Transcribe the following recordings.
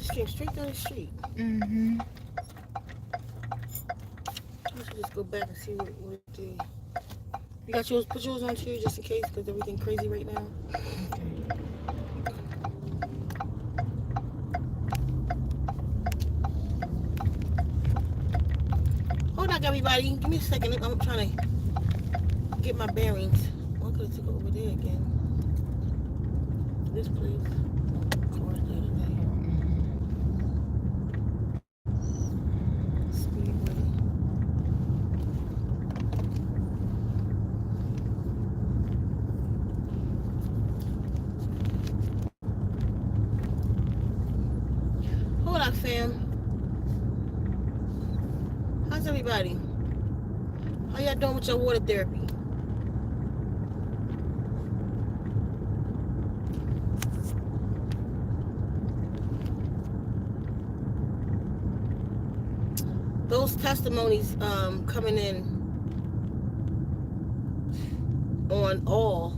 stream straight down the street. Mm-hmm. I should just go back and see what the... You got yours, put yours on too, just in case, because everything's crazy right now. Okay. Hold on, everybody. Give me a second. I'm trying to get my bearings. I could have took it over there again. This place. Cars the other day. Speedway. Hold on, fam. How's everybody? How y'all doing with your water therapy? Those testimonies coming in on all.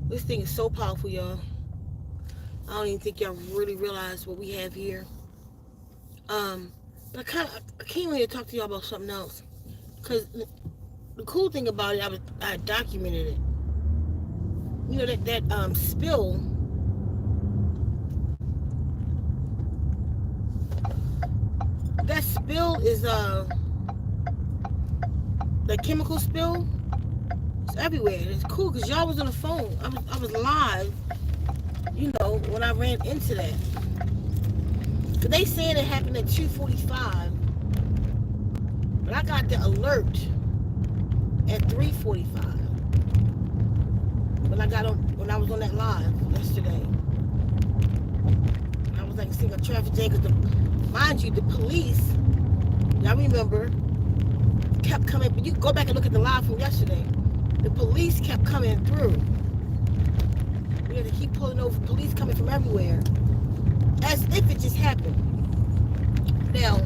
This thing is so powerful, y'all. I don't even think y'all really realize what we have here. But I came here to talk to y'all about something else. Because the cool thing about it, I documented it. You know, that spill. That spill is the chemical spill. It's everywhere. It's cool because y'all was on the phone. I was live, you know, when I ran into that. But they said it happened at 2:45. But I got the alert at 3:45. When I was on that live yesterday. I was like seeing a traffic jam because mind you, the police, y'all remember, kept coming, but you go back and look at the live from yesterday. The police kept coming through. We had to keep pulling over, police coming from everywhere. As if it just happened. Now,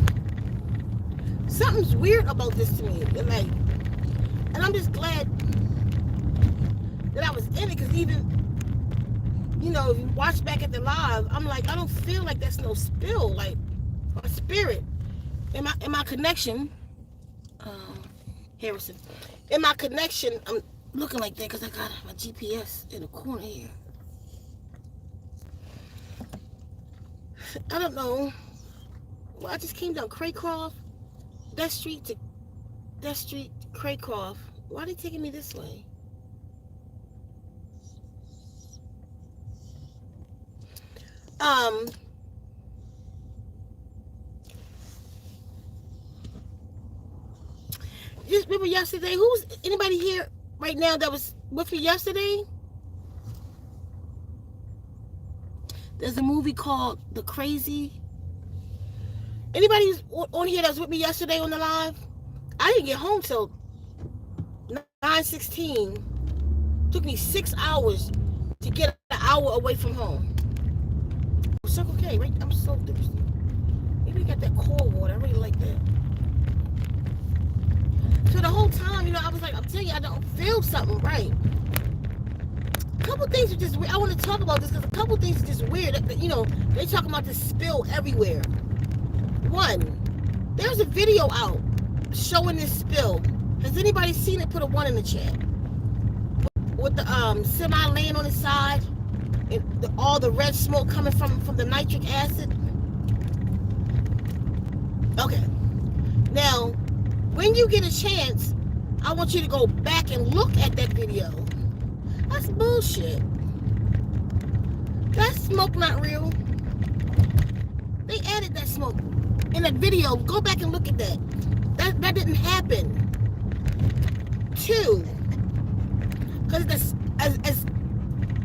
something's weird about this to me. And I'm just glad that I was in it, because even, you know, if you watch back at the live, I'm like, I don't feel like that's no spill, like, or spirit. In my connection, Harrison, in my connection, I'm looking like that because I got my GPS in the corner here. I don't know. Well, I just came down Craycroft, that street to Craycroft. Why are they taking me this way? Just remember yesterday, anybody here right now that was with me yesterday? There's a movie called The Crazy. Anybody who's on here that was with me yesterday on the live? I didn't get home till 9:16. Took me 6 hours to get an hour away from home. Circle K, right? I'm so thirsty. Maybe we got that cold water. I really like that. So the whole time, you know, I was like, I'm telling you, I don't feel something right. A couple things are just weird. I want to talk about this because a couple things are just weird. You know, they talking about this spill everywhere. One, there's a video out showing this spill. Has anybody seen it? Put a 1 in the chat. With the semi laying on its side, and all the red smoke coming from the nitric acid. Okay. Now, when you get a chance, I want you to go back and look at that video. That's bullshit. That smoke not real. They added that smoke in that video. Go back and look at that. That didn't happen. 2, because as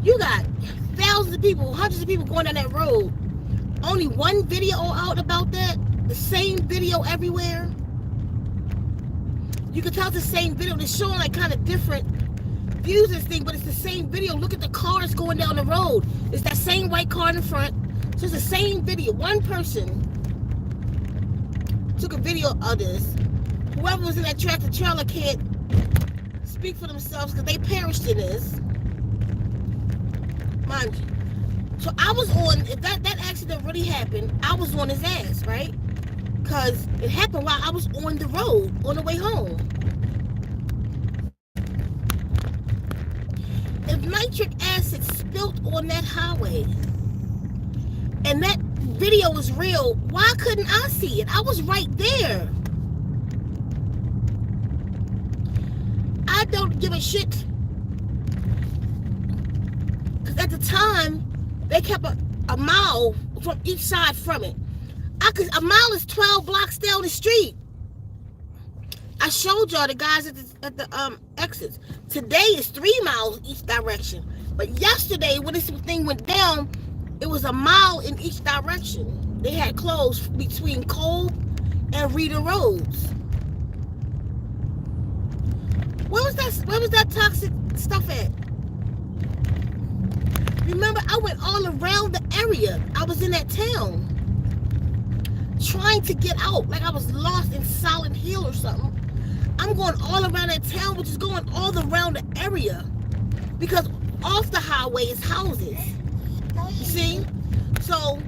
you got thousands of people, hundreds of people going down that road. Only one video out about that. The same video everywhere. You can tell it's the same video. They're showing like kind of different views of this thing, but it's the same video. Look at the cars going down the road. It's that same white car in the front. So it's the same video. One person took a video of this. Whoever was in that tractor trailer can't speak for themselves because they perished in this. Mind you. So I was on, if that accident really happened, I was on his ass, right? Because it happened while I was on the road, on the way home. If nitric acid spilt on that highway, and that video was real, why couldn't I see it? I was right there. I don't give a shit. Because at the time, they kept a mile from each side from it. A mile is 12 blocks down the street. I showed y'all the guys at the exits. Today is 3 miles each direction. But yesterday, when this thing went down, it was a mile in each direction. They had closed between Cole and Rita Roads. Where was that toxic stuff at? Remember, I went all around the area. I was in that town, trying to get out, like I was lost in Silent Hill or something. I'm going all around that town, which is going all around the area, because off the highway is houses. You see? So,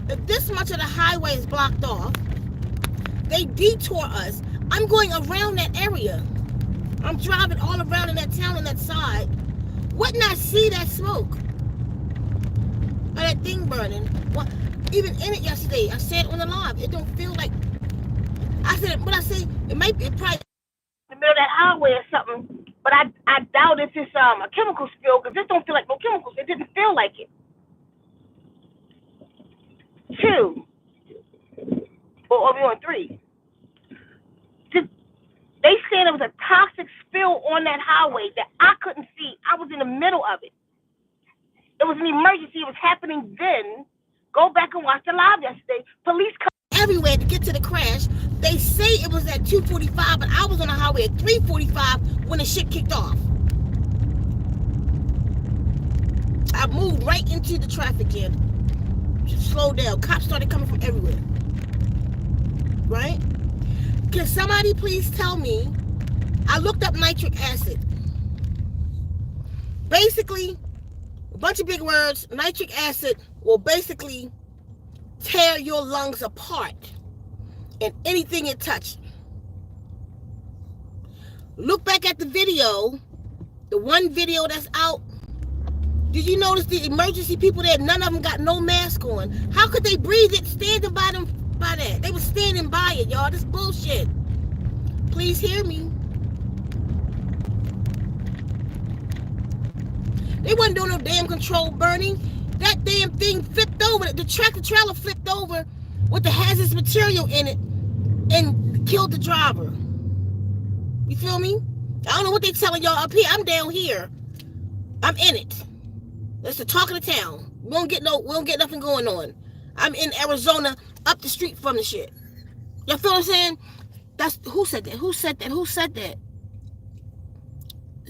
if this much of the highway is blocked off, they detour us. I'm going around that area. I'm driving all around in that town on that side. Wouldn't I see that smoke? Or that thing burning? Well, even in it yesterday, I said on the live, it don't feel like, I said, but I say, it might be probably in the middle of that highway or something, but I doubt if it's a chemical spill, because this don't feel like no chemicals. It didn't feel like it. 2, or we on 3. They said there was a toxic spill on that highway that I couldn't see. I was in the middle of it. It was an emergency. It was happening then. Go back and watch the live yesterday. Police come everywhere to get to the crash. They say it was at 2:45, but I was on the highway at 3:45 when the shit kicked off. I moved right into the traffic jam. Just slow down. Cops started coming from everywhere. Right? Can somebody please tell me? I looked up nitric acid. Basically, a bunch of big words. Nitric acid will basically tear your lungs apart and anything it touched. Look back at the video, the one video that's out. Did you notice the emergency people there? None of them got no mask on. How could they breathe it standing by them? By that, they were standing by it, y'all. This bullshit. Please hear me. They wasn't doing no damn controlled burning. That damn thing flipped over. The tractor trailer flipped over with the hazardous material in it and killed the driver. You feel me? I don't know what they telling y'all up here. I'm down here. I'm in it. That's the talk of the town. We don't get nothing going on. I'm in Arizona, up the street from the shit. Y'all feel what I'm saying? That's who said that? Who said that? Who said that?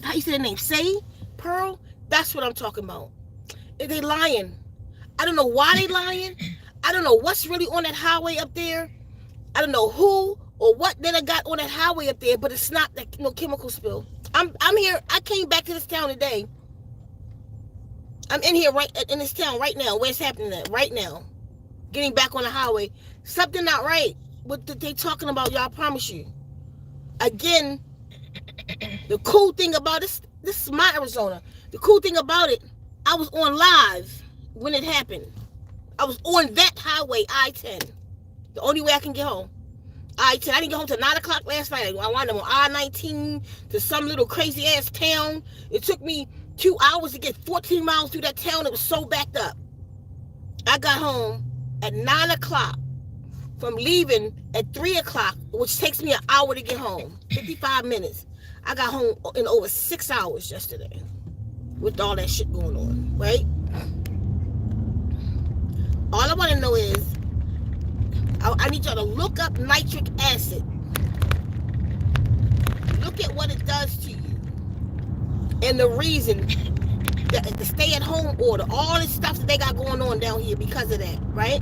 How you say the name? Say? Pearl? That's what I'm talking about. If they lying. I don't know why they lying. I don't know what's really on that highway up there. I don't know who or what they got on that highway up there, but it's not that no chemical spill. I'm here. I came back to this town today. I'm in here right in this town right now. Where it's happening at right now. Getting back on the highway. Something not right. What they talking about, y'all, I promise you. Again, the cool thing about this is my Arizona. The cool thing about it, I was on live when it happened. I was on that highway, I-10. The only way I can get home. I-10. I didn't get home till 9 o'clock last night. I wound up on I-19 to some little crazy ass town. It took me 2 hours to get 14 miles through that town. It was so backed up. I got home at 9 o'clock from leaving at 3 o'clock, which takes me an hour to get home. 55 minutes. I got home in over 6 hours yesterday with all that shit going on, right? All I want to know is, I need y'all to look up nitric acid. Look at what it does to you. And the reason, the stay-at-home order, all this stuff that they got going on down here because of that, right?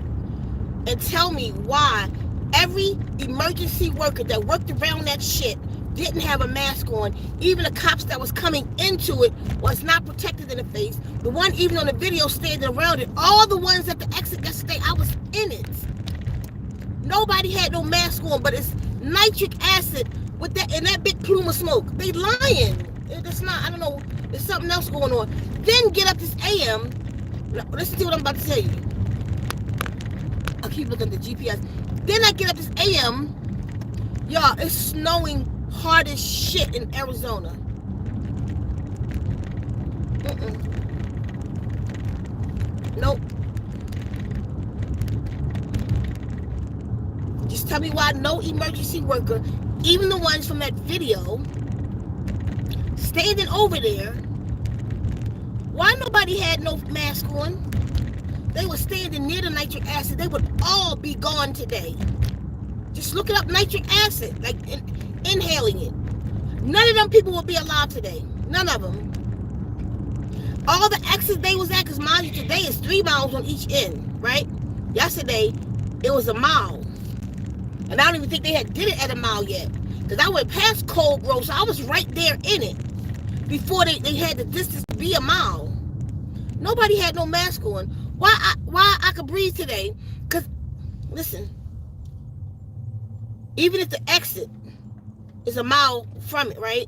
And tell me why every emergency worker that worked around that shit didn't have a mask on. Even the cops that was coming into it was not protected in the face. The one even on the video standing around it, all the ones at the exit yesterday, I was in it. Nobody had no mask on, but it's nitric acid with that and that big plume of smoke. They lying. It's not, I don't know, there's something else going on. Then get up this AM. Listen to what I'm about to tell you. I keep looking at the GPS. Then I get up this AM. Y'all, it's snowing hard as shit in Arizona. Nope. Just tell me why no emergency worker, even the ones from that video, standing over there, why nobody had no mask on? They were standing near the nitric acid. They would all be gone today. Just look it up, nitric acid, like inhaling it. None of them people will be alive today. None of them. All the exits they was at, because mind you, today is 3 miles on each end, right? Yesterday, it was a mile. And I don't even think they had did it at a mile yet. Because I went past Cold Grove, so I was right there in it. Before they had the distance to be a mile. Nobody had no mask on. Why I could breathe today? Because, listen, even if the exit is a mile from it, right?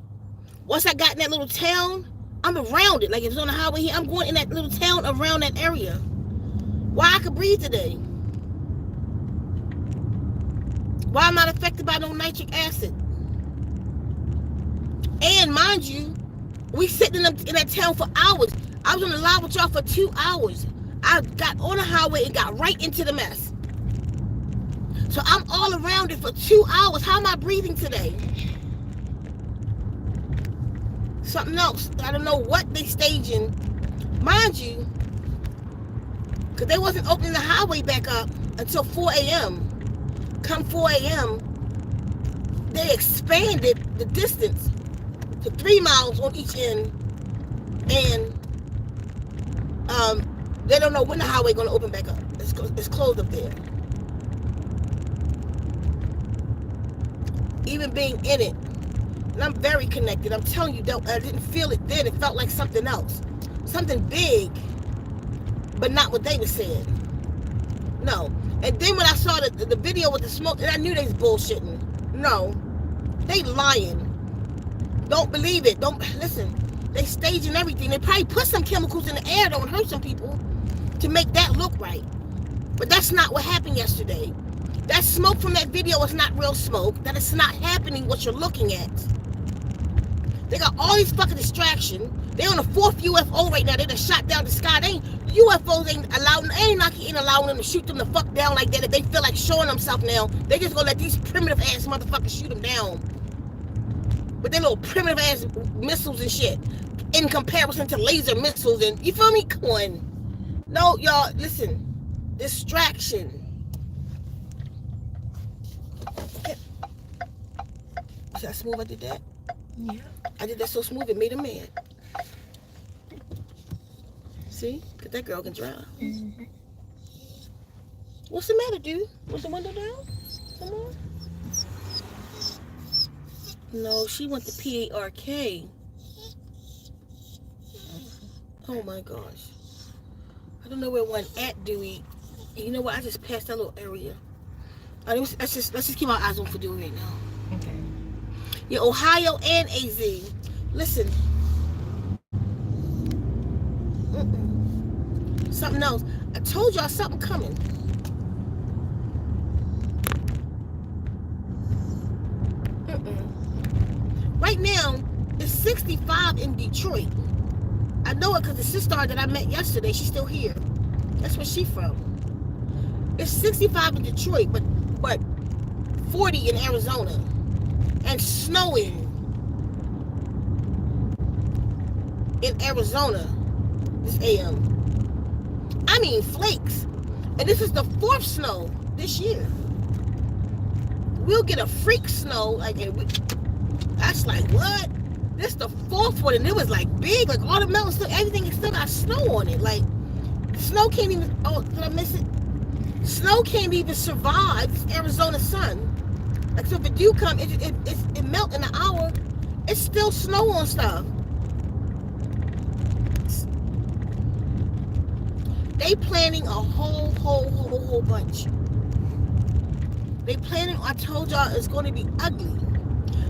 Once I got in that little town, I'm around it. Like if it's on the highway here, I'm going in that little town around that area. Why I could breathe today? Why I'm not affected by no nitric acid? And mind you, we sitting in that town for hours. I was on the line with y'all for 2 hours. I got on the highway and got right into the mess. So I'm all around it for 2 hours. How am I breathing today? Something else. I don't know what they staging. Mind you, because they wasn't opening the highway back up until 4 a.m. Come 4 a.m., they expanded the distance to 3 miles on each end. And they don't know when the highway going to open back up. It's closed up there. Even being in it, and I'm very connected. I'm telling you, I didn't feel it then. It felt like something else, something big, but not what they were saying. No. And then when I saw the video with the smoke, and I knew they was bullshitting. No, they lying. Don't believe it. Don't listen. They staging everything. They probably put some chemicals in the air that would hurt some people to make that look right. But that's not what happened yesterday. That smoke from that video is not real smoke. That is not happening what you're looking at. They got all these fucking distractions. They on the 4th UFO right now. They done shot down the sky. UFOs ain't allowing them to shoot them the fuck down like that. If they feel like showing themselves now, they just gonna let these primitive ass motherfuckers shoot them down with their little primitive ass missiles and shit in comparison to laser missiles. And you feel me? Come on. No, y'all, listen. Distraction. See how smooth I did that? Yeah. I did that so smooth it made him mad. See? Because that girl can drive. Mm-hmm. What's the matter, dude? Was the window down? Come on. No, she went to PARK. Oh my gosh. I don't know where one at, Dewey. You know what? I just passed that little area. Let's just keep our eyes on for Dewey right now. Okay. Yeah, Ohio and AZ. Listen. Something else. I told y'all something coming. Right now, it's 65 in Detroit. I know it because the Sisstar that I met yesterday, she's still here. That's where she's from. It's 65 in Detroit, but 40 in Arizona. And snowing in Arizona this AM. I mean flakes. And this is the 4th snow this year. We'll get a freak snow. Like, that's like, what? This is the 4th one, and it was like big, like all the mountains, still, everything still got snow on it. Like, snow can't even, oh, did I miss it? Snow can't even survive Arizona sun. Like, so if it do come, it melt in an hour. It's still snow on stuff. They planning a whole bunch. They planning, I told y'all, it's going to be ugly.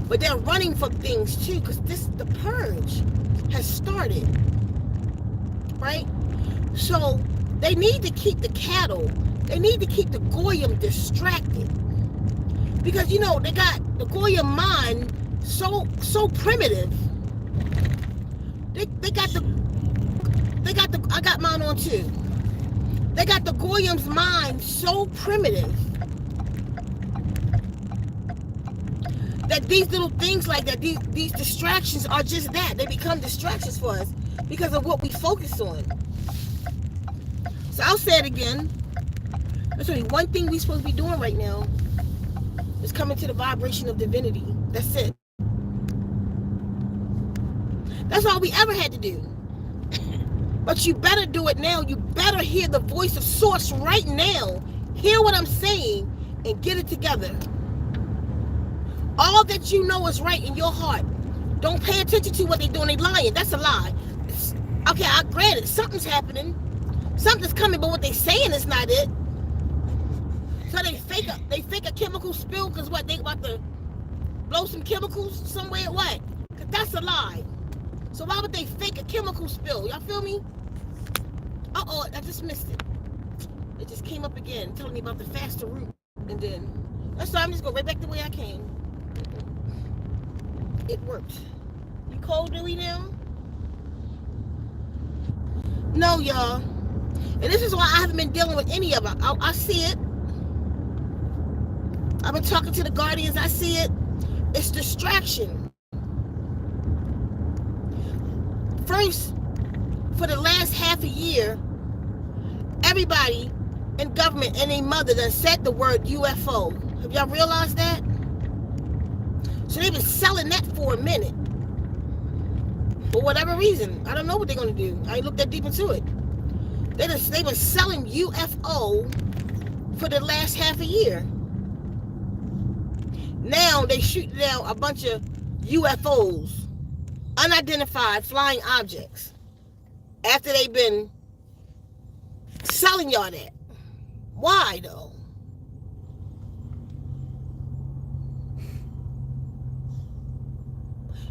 But they're running from things too, because the purge has started. Right? So they need to keep the cattle, they need to keep the Goyim distracted. Because, you know, they got the Goyim mind so primitive. They got the I got mine on too. They got the Goyim's mind so primitive that these little things like that, these distractions are just that. They become distractions for us because of what we focus on. So I'll say it again. There's only one thing we're supposed to be doing right now. Is coming to the vibration of divinity. That's it. That's all we ever had to do. But you better do it now. You better hear the voice of Source right now. Hear what I'm saying and get it together. All that you know is right in your heart. Don't pay attention to what they're doing. They're lying. That's a lie. Okay, I grant it. Something's happening. Something's coming, but what they're saying is not it. So they fake a chemical spill because what, they about to blow some chemicals somewhere? What? Because that's a lie. So why would they fake a chemical spill? Y'all feel me? Uh-oh, I just missed it. It just came up again, telling me about the faster route. And then, that's why I'm just going right back the way I came. It worked. You cold, Dewey, now? No, y'all. And this is why I haven't been dealing with any of it. I see it. I've been talking to the guardians. I see it. It's distraction. First, for the last half a year, everybody in government and their mother done said the word UFO. Have y'all realized that? So they've been selling that for a minute. For whatever reason. I don't know what they're going to do. I ain't looked that deep into it. They've been selling UFO for the last half a year. Now they shoot down a bunch of UFOs, unidentified flying objects, after they've been selling y'all that. Why though?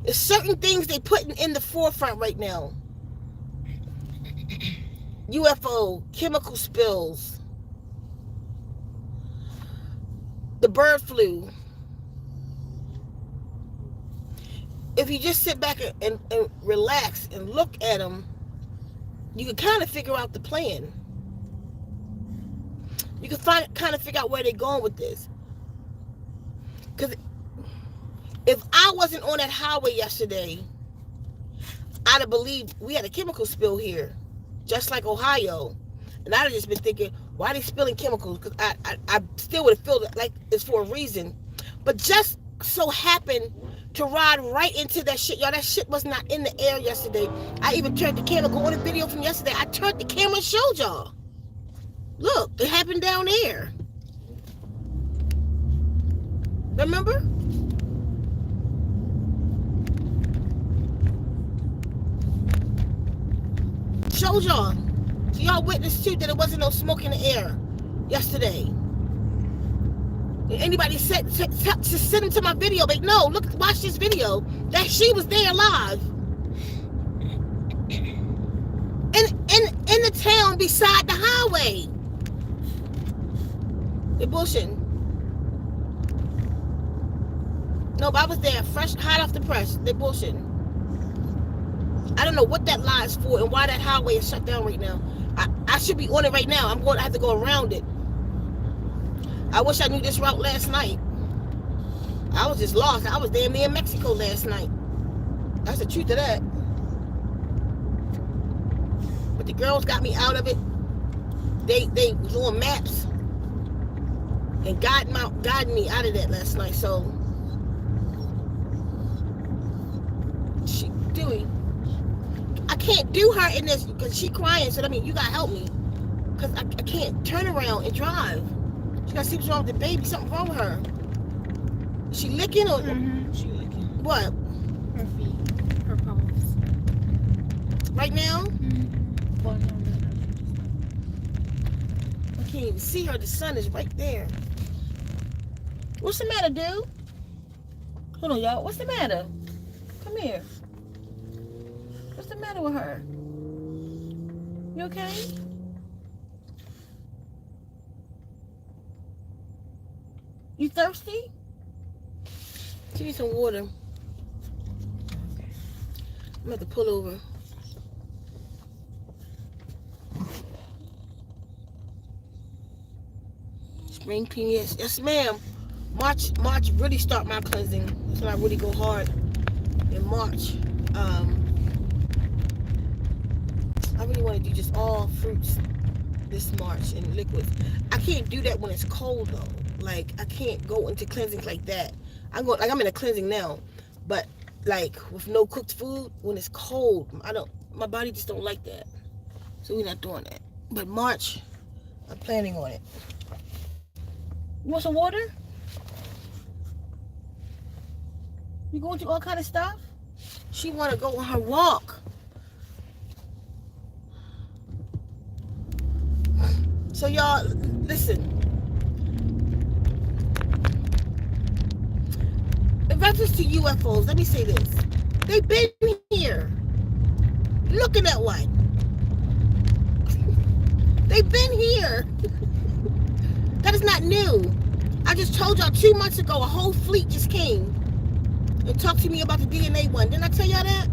There's certain things they putting in the forefront right now. UFO, chemical spills, the bird flu. If you just sit back and relax and look at them, you can kind of figure out the plan. You can kind of figure out where they're going with this. Because if I wasn't on that highway yesterday, I'd have believed we had a chemical spill here, just like Ohio. And I'd have just been thinking, why are they spilling chemicals? Because I still would have felt like it's for a reason. But just so happened to ride right into that shit. Y'all, that shit was not in the air yesterday. I even turned the camera, go on a video from yesterday. I turned the camera and showed y'all. Look, it happened down there. Remember? Showed y'all. So y'all witnessed too that it wasn't no smoke in the air yesterday. Anybody said to send them to my video, like, no, look, watch this video. That she was there live. In the town beside the highway. They bullshitting. No, but I was there, fresh, hot off the press. They bullshitting. I don't know what that lie is for and why that highway is shut down right now. I should be on it right now. I have to go around it. I wish I knew this route last night. I was just lost. I was damn near Mexico last night. That's the truth of that. But the girls got me out of it. They was on maps and guided me out of that last night. So, Dewey, I can't do her in this because she crying. So I mean, you gotta help me because I can't turn around and drive. She gotta see what's wrong with the baby. Something wrong with her. She licking or She licking what? her feet, her paws. Right now? Well, no. I can't even see her. The sun is right there. What's the matter, dude? Hold on, y'all. What's the matter? Come here. What's the matter with her? You okay? You thirsty? She needs some water. Okay. I'm going to have to pull over. Spring clean, yes ma'am. March really start my cleansing. That's when I really go hard in March. I really want to do just all fruits this March and liquids. I can't do that when it's cold though. Like I can't go into cleansing like that. I'm in a cleansing now, but like with no cooked food when it's cold, my body just don't like that. So we're not doing that. But March, I'm planning on it. You want some water? You going through all kind of stuff? She want to go on her walk. So y'all, listen. In reference to UFOs, let me say this. They've been here. Looking at what? They've been here. That is not new. I just told y'all 2 months ago a whole fleet just came and talked to me about the DNA one. Didn't I tell y'all that?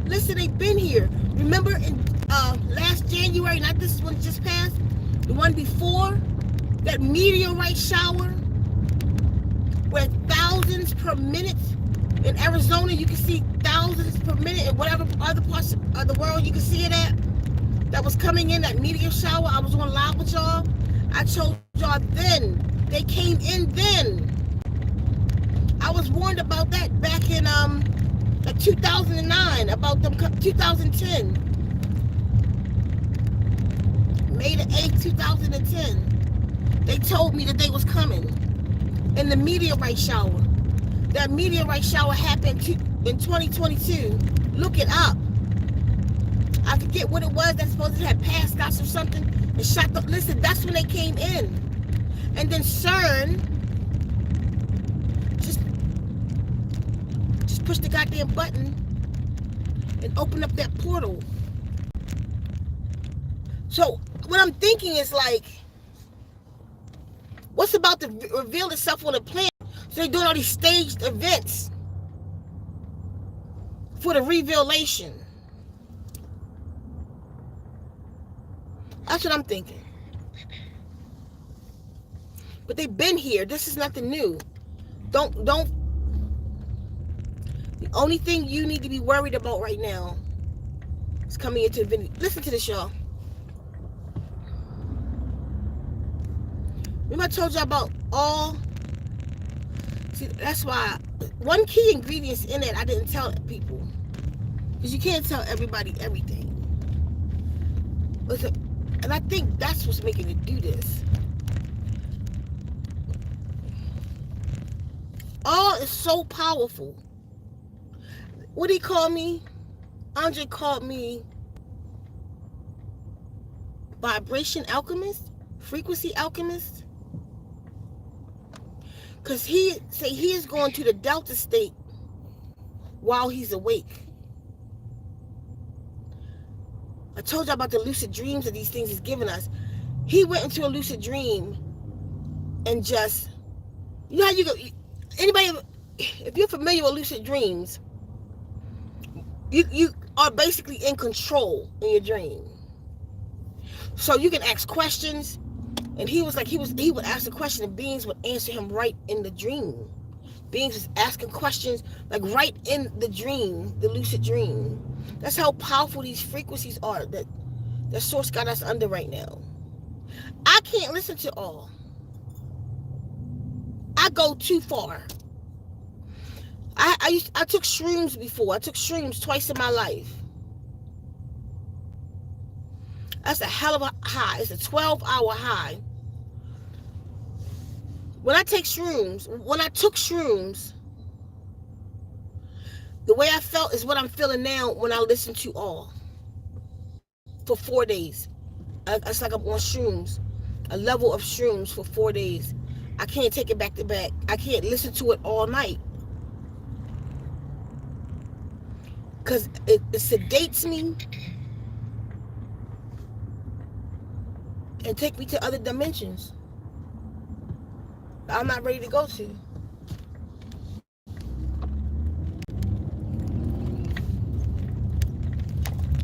Listen, they've been here. Remember in last January, not this one just passed, the one before, that meteorite shower where thousands per minute in Arizona, you can see thousands per minute in whatever other parts of the world you can see it at. That was coming in, that meteor shower. I was on live with y'all. I told y'all then. They came in then. I was warned about that back in like 2009, about them 2010. May the 8th, 2010. They told me that they was coming. In the meteorite shower. That meteorite shower happened in 2022. Look it up. I forget what it was that supposed to have passed us or something and shot the. Listen, that's when they came in. And then CERN just push the goddamn button and open up that portal. So what I'm thinking is like, what's about to reveal itself on a planet? So they're doing all these staged events for the revelation. That's what I'm thinking. But they've been here. This is nothing new. Don't. The only thing you need to be worried about right now is coming into the video. Listen to this, y'all. Remember I told y'all about all. See, that's why one key ingredient in it I didn't tell people, because you can't tell everybody everything. Listen, and I think that's what's making it do this. All is so powerful. What did he call me? Andre called me vibration alchemist, frequency alchemist. Because he say he is going to the delta state while he's awake. I told you about the lucid dreams that these things is giving us. He went into a lucid dream and just, you know how you go, anybody, if you're familiar with lucid dreams, you are basically in control in your dream. So you can ask questions, and he was like, he would ask a question and beings would answer him right in the dream. Beings was asking questions like right in the dream, the lucid dream. That's how powerful these frequencies are that source got us under right now. I can't listen to all. I go too far. I took shrooms before. I took shrooms twice in my life. That's a hell of a high. It's a 12-hour high. when I took shrooms, the way I felt is what I'm feeling now when I listen to all for 4 days. It's like I'm on shrooms, a level of shrooms for 4 days. I can't take it back to back. I can't listen to it all night because it sedates me and take me to other dimensions I'm not ready to go to.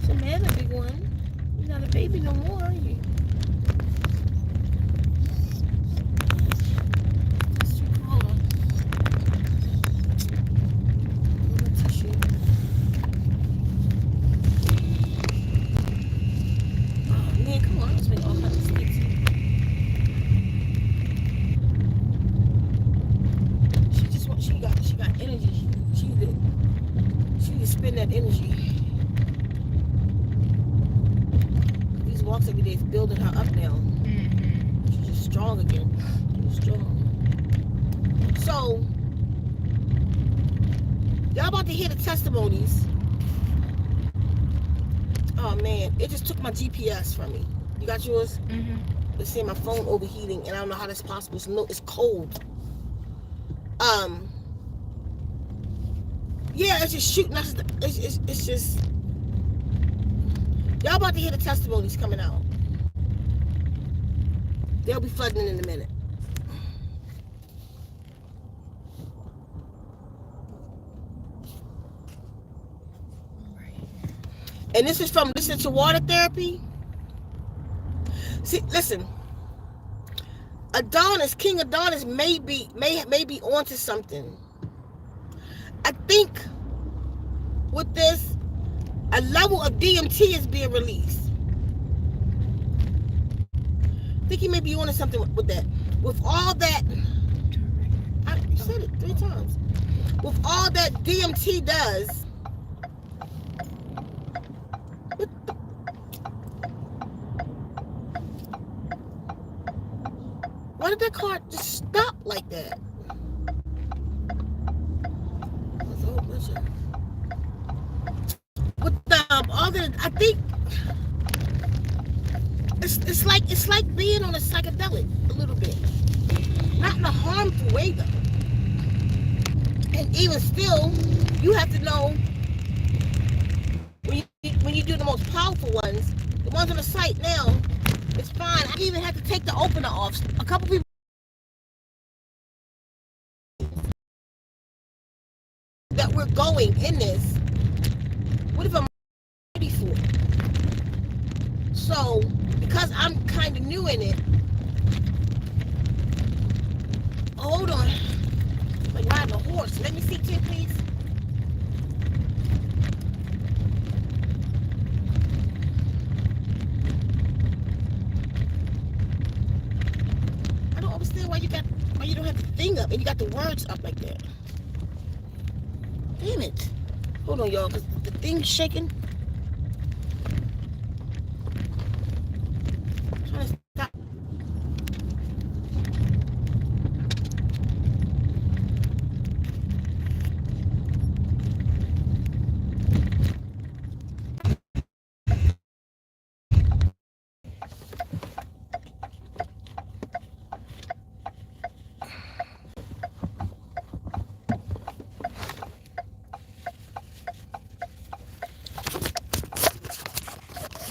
Samantha, big one. You're not a baby no more, are you? That's too cold. Give me a tissue. Oh man, come on! I just make all kinds of mistakes. She got energy. She need to spend that energy. These walks every day is building her up now. She's just strong again. She's strong. So, y'all about to hear the testimonies. Oh man, it just took my GPS from me. You got yours? It's saying my phone overheating, and I don't know how that's possible. It's cold. Yeah, it's just shooting us. It's just. Y'all about to hear the testimonies coming out. They'll be flooding in a minute. And this is from listening to water therapy. See, listen. King Adonis may be onto something. I think with this, a level of DMT is being released. I think he may be onto something with that. With all that, I said it 3 times. With all that DMT does, why did that car just stop like that? With all the, I think it's like being on a psychedelic a little bit, not in a harmful way though. And even still, you have to know when you do the most powerful ones, the ones on the site now, it's fine. I even had to take the opener off. A couple people. That we're going in this. What if I'm ready for it? So, because I'm kind of new in it. Hold on. Like riding a horse. Let me see, Tim, please. I don't understand why you don't have the thing up and you got the words up like that. Damn it. Hold on, y'all, because the thing's shaking. I'm trying to stop.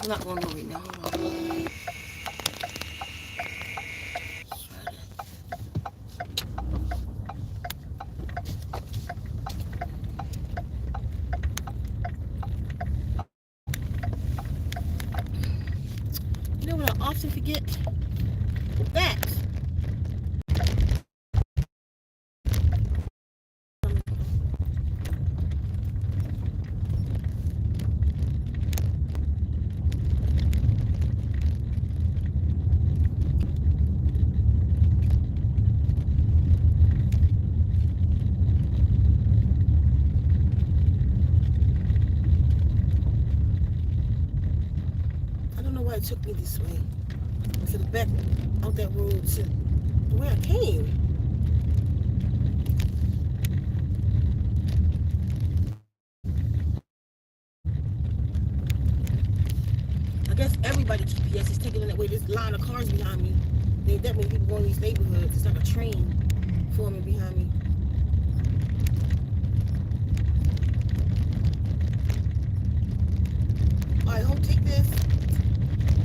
I'm not going to move it now. Hold on. You know what I often forget? That. It took me this way. To the back out that road to where I came. guess everybody's GPS is taking it away. This line of cars behind me. There ain't that many people going in these neighborhoods. It's like a train forming behind me. All right, hold, take this,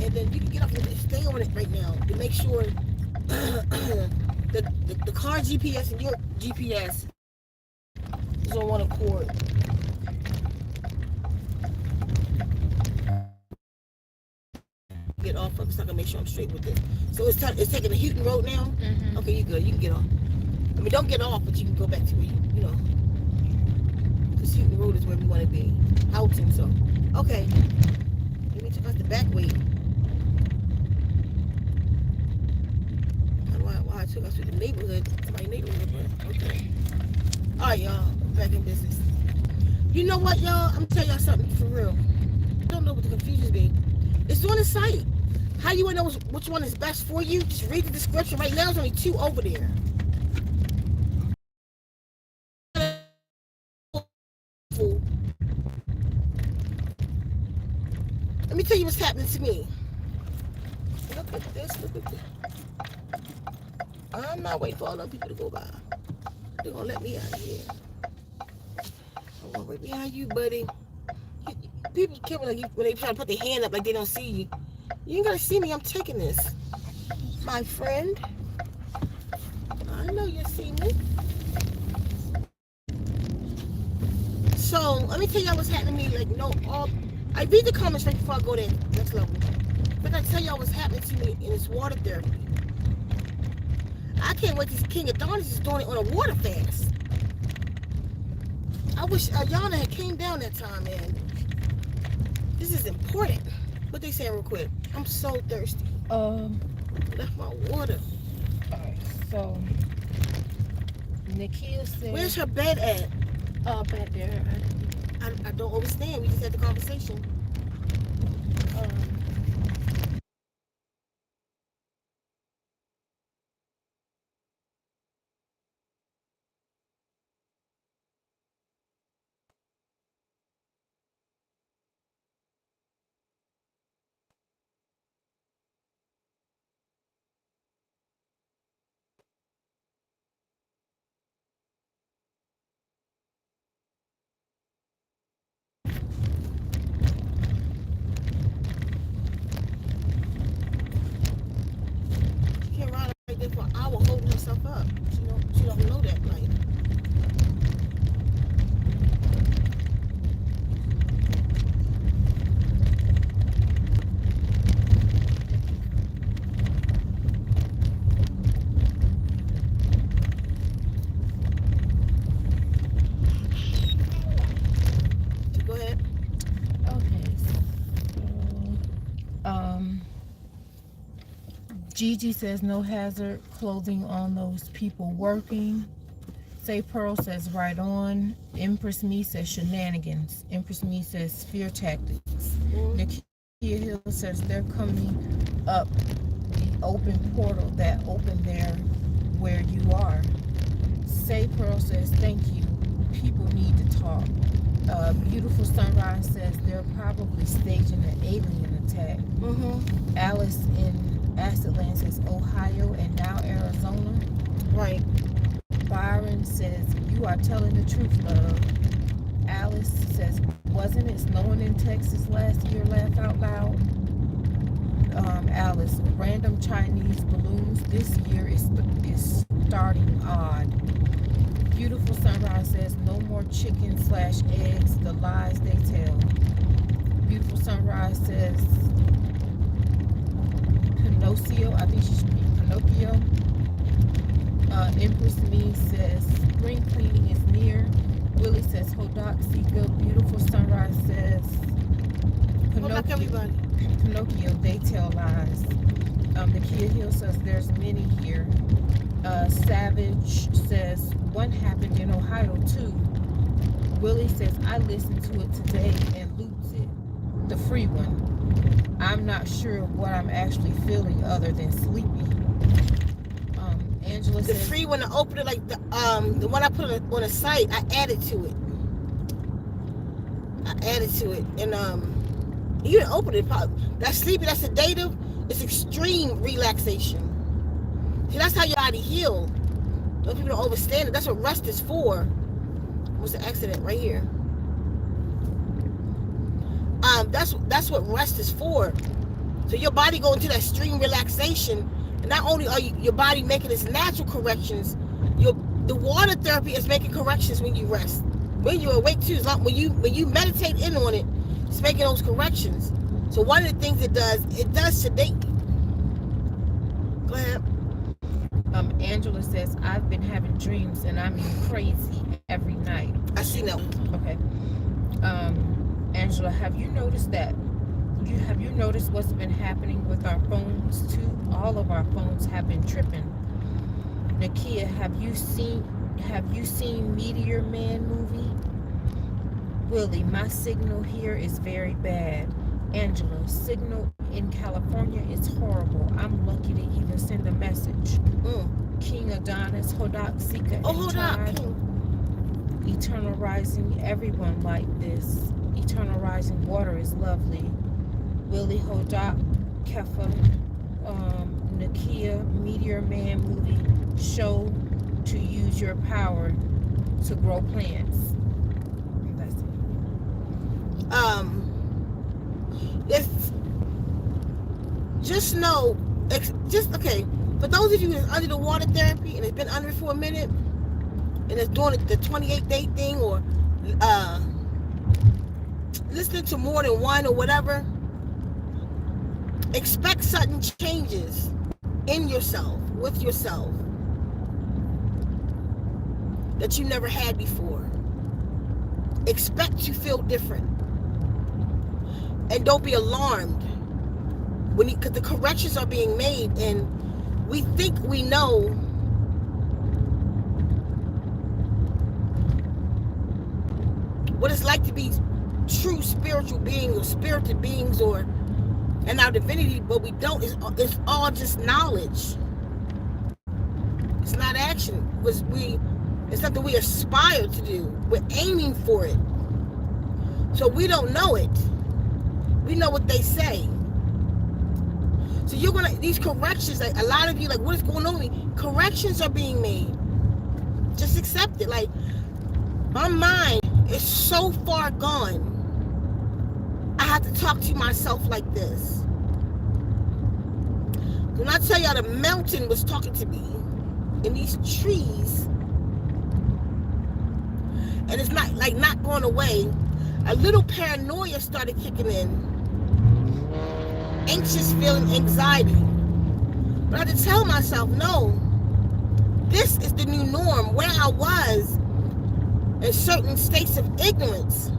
and then you can get off of it. Stay on it right now to make sure the car GPS and your GPS is on one accord. Get off of it, so I can make sure I'm straight with this. So it's taking the Houghton Road now. Mm-hmm. Okay, you good. You can get off. I mean, don't get off, but you can go back to where you know. Because Houghton Road is where we want to be. Houghton, so okay. Let me check out the back way. Why I took us through the neighborhood? My neighborhood, but okay. All right, y'all. Back in business. You know what, y'all? I'm gonna tell y'all something for real. I don't know what the confusion's be. It's on the site. How you wanna know which one is best for you? Just read the description. Right now, there's only 2 over there. Let me tell you what's happening to me. Look at this. Look at this. I'm not waiting for all them people to go by. They're gonna let me out of here. I'm gonna wait behind you, buddy. People kill me like when they try to put their hand up like they don't see you. You ain't gotta see me. I'm taking this, my friend. I know you see me. So let me tell y'all what's happening to me. Like I read the comments right before I go there next level. But I tell y'all what's happening to me in this water therapy. I can't wait till King Adonis is doing it on a water fast. I wish Ayana had came down that time, man. This is important. What they saying real quick? I'm so thirsty. Left my water. Alright, so Nikia said, Where's her bed at? back there. I don't understand. We just had the conversation. She can't ride like this for an hour holding herself up. She don't know that, like. Go ahead. Okay. So, Gigi says no hazard clothing on those people working. Say Pearl says right on. Empress Me says shenanigans. Empress Me says fear tactics. Nikia Hill says they're coming up the open portal that opened there where you are. Say Pearl says thank you. People need to talk. Beautiful Sunrise says they're probably staging an alien attack. Alice in Acid says Ohio and now Arizona. Right. Byron says you are telling the truth, love. Alice says wasn't it snowing in Texas last year? Laugh out loud. Alice, random Chinese balloons this year is starting odd. Beautiful Sunrise says no more chicken/eggs, the lies they tell. Beautiful Sunrise says Pinocchio, I think she should be Pinocchio. Empress Me says spring cleaning is near. Willie says Hodoxika. Beautiful Sunrise says Pinocchio, they tell lies. Nikia Hill says there's many here. Savage says one happened in Ohio too. Willie says I listened to it today and looped it. The free one. I'm not sure what I'm actually feeling other than sleepy. Angela The says free one to open it, like the one I put on the site, I added to it. And You didn't open it. That's sleepy, that's sedative. It's extreme relaxation. See, that's how your body heals. Those people don't understand it. That's what rest is for. What's the accident right here? That's what rest is for. So your body go into that extreme relaxation, and not only are your body making its natural corrections, the water therapy is making corrections when you rest. When you're awake too, when you meditate in on it, it's making those corrections. So one of the things it does sedate you. Go ahead. Angela says, I've been having dreams and I'm crazy every night. I see that. Okay. Angela, have you noticed what's been happening with our phones too? All of our phones have been tripping. Nakia, have you seen Meteor Man movie? Willie, my signal here is very bad. Angela, signal in California is horrible. I'm lucky to even send a message. King Adonis, Hodak, Ceka, and Todd. Eternal Rising, everyone like this. Eternal Rising, water is lovely. Willie, Hodak, Kefa, Nakia, Meteor Man movie, show to use your power to grow plants. That's it. It's just know, okay. For those of you that's under the water therapy and it's been under it for a minute, and it's doing the 28-day thing, or listening to more than one or whatever, expect sudden changes in yourself, with yourself, that you never had before. Expect to feel different. And don't be alarmed because the corrections are being made, and we think we know what it's like to be true spiritual beings or spirited beings and our divinity, but we don't. It's all just knowledge. It's not action. It's something we aspire to do. We're aiming for it. So we don't know it. We know what they say. So these corrections, like a lot of you, like, what is going on with me? Corrections are being made. Just accept it. Like, my mind is so far gone. I have to talk to myself like this. When I tell y'all the mountain was talking to me, and these trees, and it's not going away, a little paranoia started kicking in. Anxious feeling, anxiety. But I had to tell myself, no, this is the new norm. Where I was in certain states of ignorance,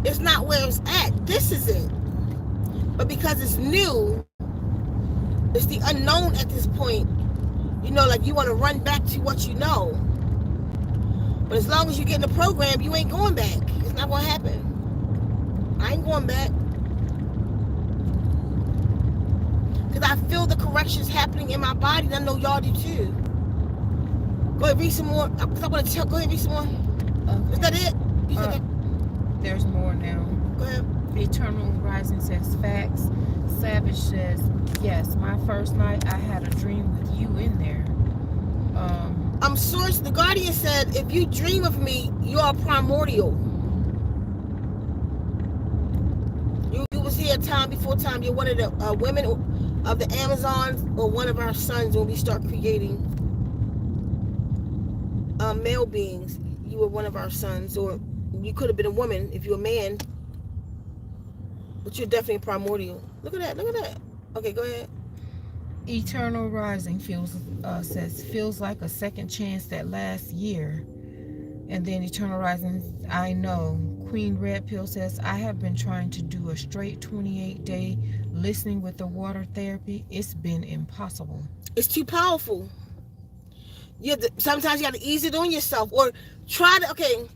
it's not where it's at. This is it. But because it's new, it's the unknown at this point. Like you want to run back to what you know. But as long as you get in the program, you ain't going back. It's not going to happen. I ain't going back. Because I feel the corrections happening in my body, and I know y'all do too. Go ahead, read some more. Go ahead, read some more. Okay. Is that it? There's more now. Go ahead. Eternal Rising says facts. Savage says, yes, my first night I had a dream with you in there. Source, the Guardian said, if you dream of me, you are primordial. You was here time before time. You're one of the women of the Amazons, or one of our sons when we start creating male beings. You were one of our sons, or you could have been a woman if you're a man, but you're definitely primordial. Look at that. Okay, go ahead. Eternal Rising says feels like a second chance that last year. And then Eternal Rising, I know. Queen Red Pill says, I have been trying to do a straight 28-day listening with the water therapy. It's been impossible. It's too powerful. Sometimes you got to ease it on yourself, or try to. Okay,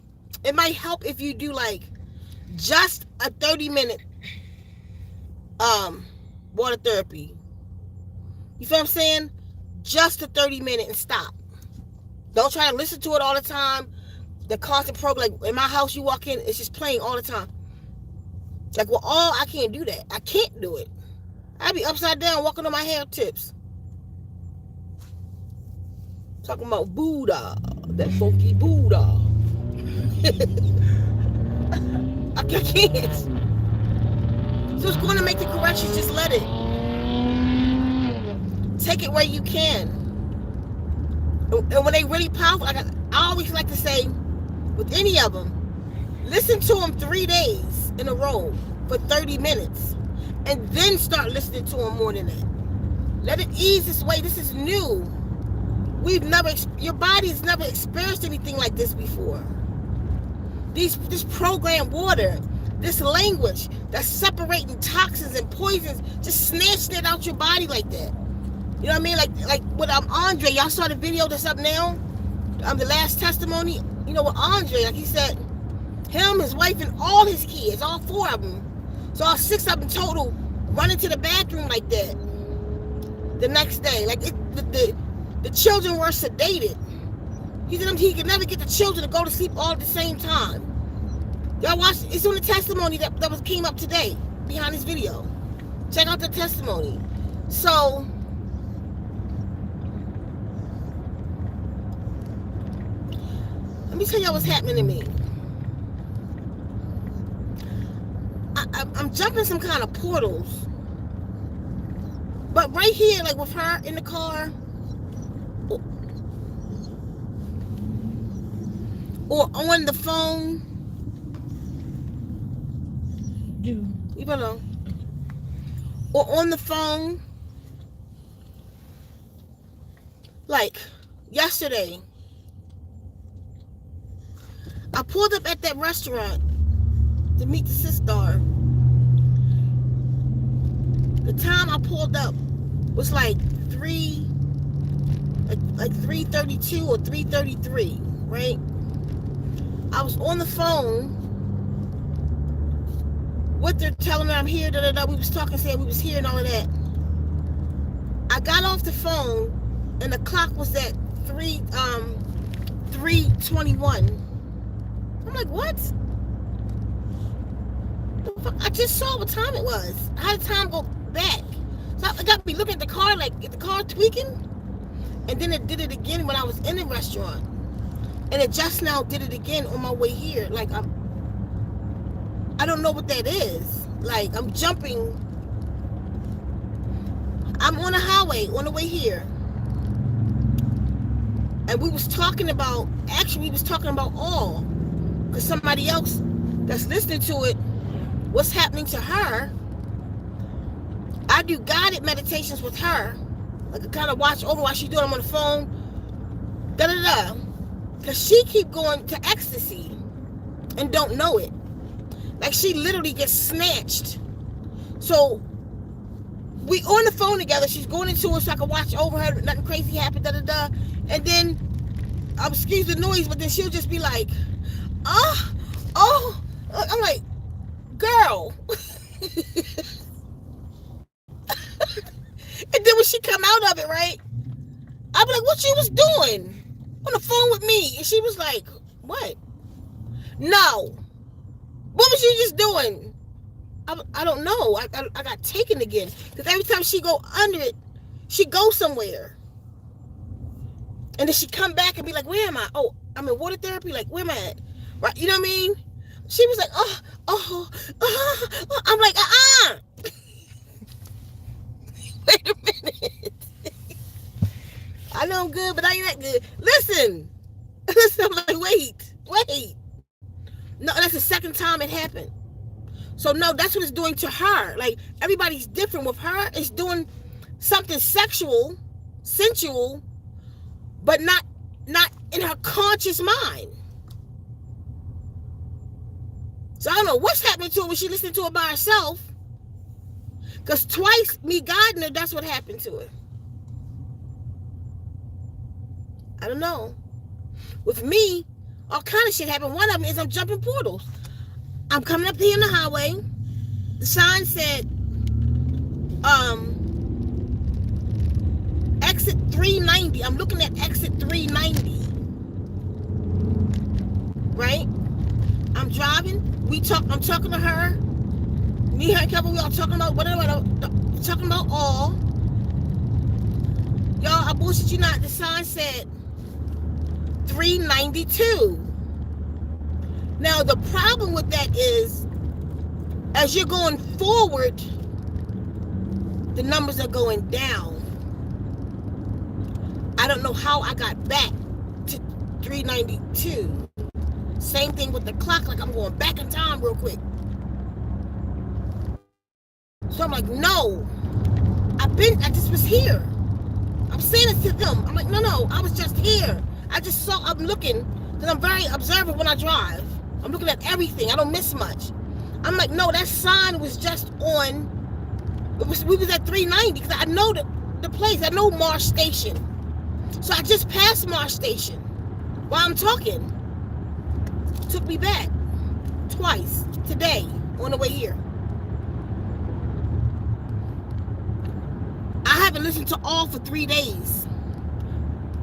it might help if you do like just a 30-minute water therapy. You feel what I'm saying? Just a 30-minute and stop. Don't try to listen to it all the time. The constant program, like in my house, you walk in, it's just playing all the time. Like, well, I can't do that. I can't do it. I'd be upside down walking on my hair tips. Talking about Buddha, that funky Buddha. I can't. So it's going to make the correction. Just let it. Take it where you can. And when they really powerful, like I always like to say, with any of them, listen to them 3 days in a row for 30 minutes. And then start listening to them more than that. Let it ease its way. This is new. Your body has never experienced anything like this before. This programmed water, this language that's separating toxins and poisons, just snatching it out your body like that. You know what I mean? Like with Andre, y'all saw the video that's up now? The last testimony, you know, with Andre, like he said, him, his wife, and all his kids, all 4 of them, so all 6 of them total, run into the bathroom like that the next day. Like the children were sedated. He said he could never get the children to go to sleep all at the same time. Y'all watch, it's on the testimony that came up today behind this video. Check out the testimony. So let me tell y'all what's happening to me. I'm jumping some kind of portals. But right here, like with her in the car, or on the phone. Leave it alone. Or on the phone. Like yesterday, I pulled up at that restaurant to meet the Sisstar. The time I pulled up was like 3:32 or 3:33, right? I was on the phone with her, telling her I'm here, we was talking, saying we was here and all of that. I got off the phone and the clock was at 3:21. I'm like, what? The fuck? I just saw what time it was. How did time go back? So I got me looking at the car, like, is the car tweaking? And then it did it again when I was in the restaurant. And it just now did it again on my way here. Like, I don't know what that is. Like, I'm jumping. I'm on a highway on the way here. And we was talking about all. Because somebody else that's listening to it, what's happening to her. I do guided meditations with her. Like, I kind of watch over while she's doing them on the phone. Because she keep going to ecstasy and don't know it. Like, she literally gets snatched. So we on the phone together. She's going into it so I can watch over her. Nothing crazy happened. And then, excuse the noise, but then she'll just be like, oh. I'm like, girl. And then when she come out of it, right? I'll be like, what you was doing on the phone with me? And she was like, what? No. What was you just doing? I don't know. I got taken again. Because every time she go under it, she goes somewhere. And then she come back and be like, where am I? Oh, I'm in water therapy. Like, where am I at? Right? You know what I mean? She was like, I'm like, Wait a minute. I know I'm good, but I ain't that good. Listen. I'm like, wait. No, that's the second time it happened. So no, that's what it's doing to her. Like, everybody's different. With her, it's doing something sexual, sensual, but not in her conscious mind. So I don't know what's happening to her when she listened to it by herself. Because twice, me guiding her, that's what happened to her. I don't know. With me, all kind of shit happened. One of them is I'm jumping portals. I'm coming up here in the highway. The sign said, exit 390. I'm looking at exit 390. Right? I'm driving. I'm talking to her. Me and Kevin, we all talking about whatever, talking about all. Y'all, I bullshit you not. The sign said 392. Now the problem with that is, as you're going forward, the numbers are going down. I don't know how I got back to 392. Same thing with the clock, like I'm going back in time real quick. So I'm like, no, I just was here. I'm saying it to them. I'm like, no, I was just here. I'm looking, because I'm very observant when I drive. I'm looking at everything. I don't miss much. I'm like, no, that sign was just on, we was at 390, because I know the place. I know Marsh Station. So I just passed Marsh Station while I'm talking. Took me back twice today on the way here. I haven't listened to all for 3 days.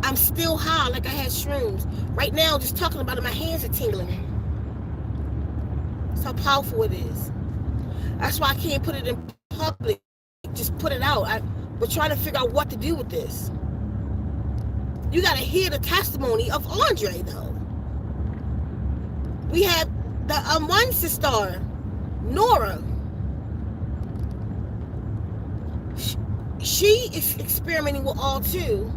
I'm still high like I had shrooms. Right now, just talking about it, my hands are tingling. That's how powerful it is. That's why I can't put it in public. Just put it out. We're trying to figure out what to do with this. You got to hear the testimony of Andre, though. We have the one Sisstar, Nora. She is experimenting with all too,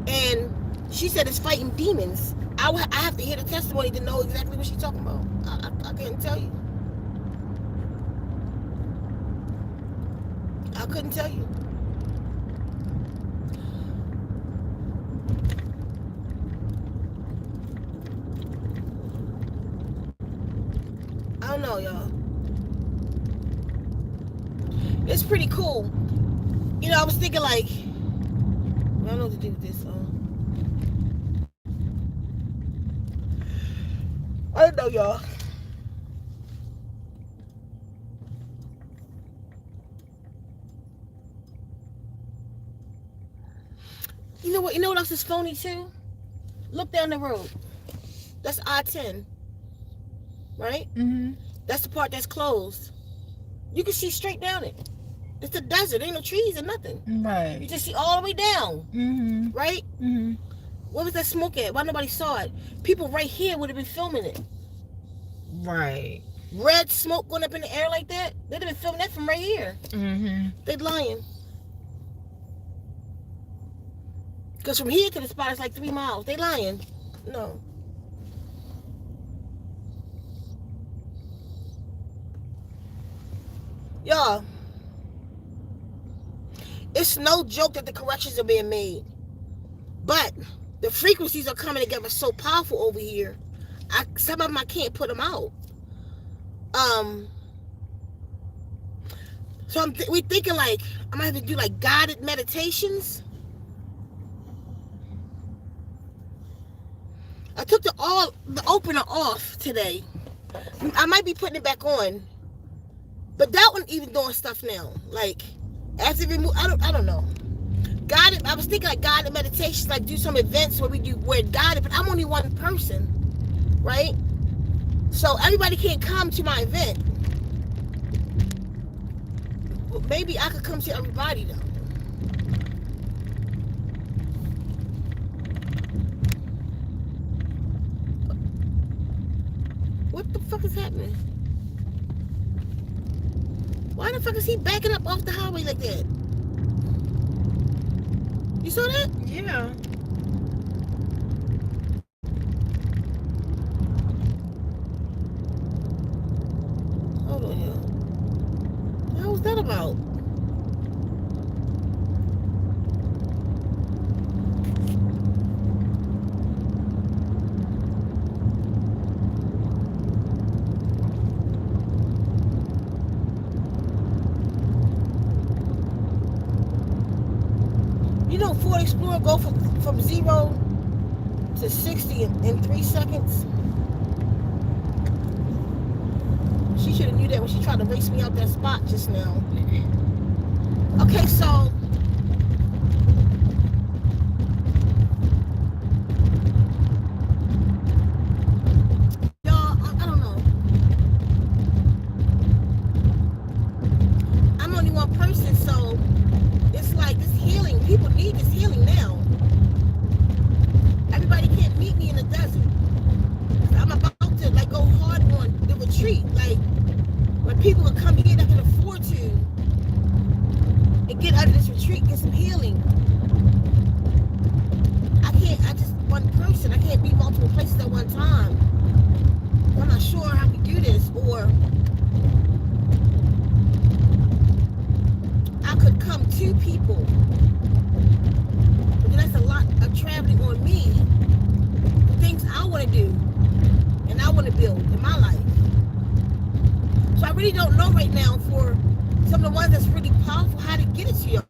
and she said it's fighting demons. I have to hear the testimony to know exactly what she's talking about. I couldn't tell you. I couldn't tell you. I don't know, y'all. It's pretty cool. You know, I was thinking like, I don't know what to do with this. I don't know, y'all. You know what? You know what else is phony too? Look down the road. That's I-10, right? Mm-hmm. That's the part that's closed. You can see straight down it. It's a desert. Ain't no trees or nothing. Right. You just see all the way down. Mm-hmm. Right? Mm-hmm. Where was that smoke at? Why nobody saw it? People right here would have been filming it. Right. Red smoke going up in the air like that? They'd have been filming that from right here. Mm-hmm. They lying. Because from here to the spot, it's like 3 miles. They lying. No. Y'all, it's no joke that the corrections are being made. But the frequencies are coming together so powerful over here. Some of them I can't put them out. So we thinking like, I might have to do like guided meditations. I took the opener off today. I might be putting it back on. But that one even doing stuff now. Like, after remove, I don't know. Guided, I was thinking like guided meditations, like do some events where we're guided, but I'm only one person, right? So everybody can't come to my event. Well, maybe I could come to everybody though. What the fuck is happening? Why the fuck is he backing up off the highway like that? You saw that? Yeah. Hold on here. What was that about? Ford Explorer go from 0 to 60 in 3 seconds. She should have knew that when she tried to race me out that spot just now. Okay, so y'all, I don't know. would come here that can afford to and get out of this retreat, get some healing. I just one person. I can't be multiple places at one time. I'm not sure how we do this, or I could come to people. But that's a lot of traveling on me. The things I want to do and I want to build in my life. So I really don't know right now for some of the ones that's really powerful how to get it to y'all.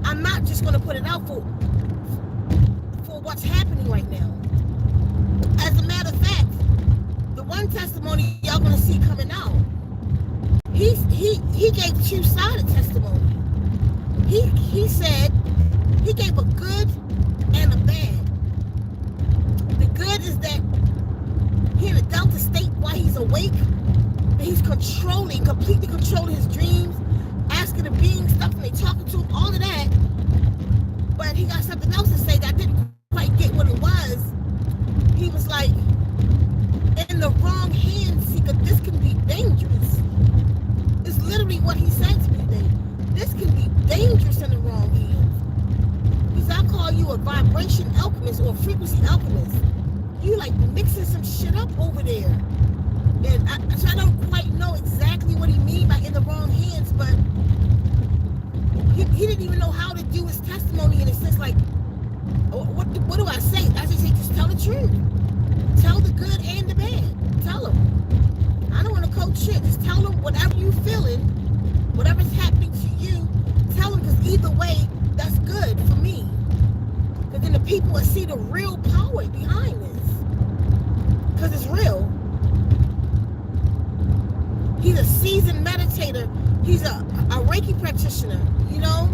I'm not just going to put it out for what's happening right now. As a matter of fact, the one testimony y'all going to see coming out, he gave two-sided testimony. He said he gave a good and a bad. The good is that here in the Delta State, while he's awake, that he's completely controlling his dreams, asking the beings stuff and they talking to him, all of that. But he got something else to say that I didn't quite get what it was. He was like, in the wrong hands, Sika, this can be dangerous. It's literally what he said to me today. This can be dangerous in the wrong hands. He said, I call you a vibration alchemist or a frequency alchemist. You like mixing some shit up over there. And so I don't quite know exactly what he means by in the wrong hands, but he didn't even know how to do his testimony, and it's just like, what do I say? I just say, just tell the truth. Tell the good and the bad. Tell them. I don't want to coach shit. Just tell them whatever you're feeling, whatever's happening to you, tell them, because either way, that's good for me. Because then the people will see the real power behind this. Because it's real. He's a seasoned meditator. He's a Reiki practitioner, you know?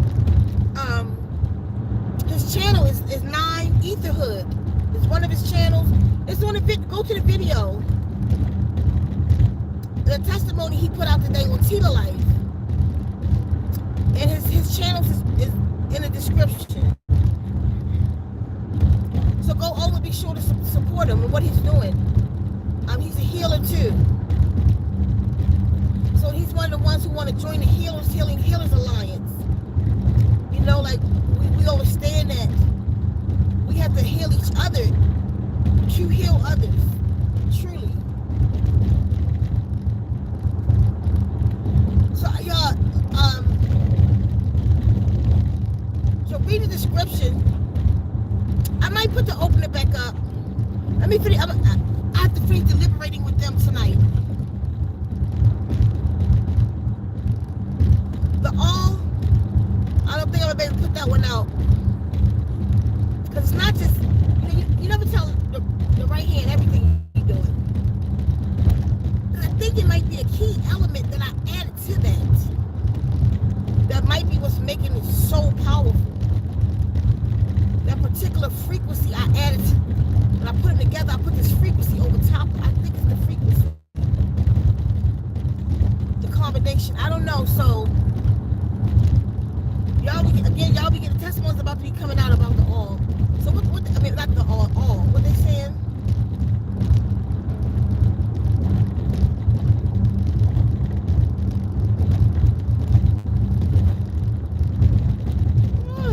His channel is 9 Etherhood. It's one of his channels. It's on the go to the video. The testimony he put out today on Tita Life. And his channel is in the description. So go over, be sure to support him and what he's doing. He's a healer too. So he's one of the ones who want to join the Healers Alliance. You know, like we understand that we have to heal each other to heal others. Truly. So y'all, so read the description. I might put the opener back up. Let me finish. I have to finish deliberating with them tonight. I don't think I'm able to put that one out. Because it's not just, you never tell the right hand everything you're doing. And I think it might be a key element that I added to that. That might be what's making it so powerful. That particular frequency I added to, when I put them together, I put this frequency over top. I think it's the frequency. The combination. I don't know. So, y'all be getting testimonies about to be coming out about the all. So not the all, what they saying?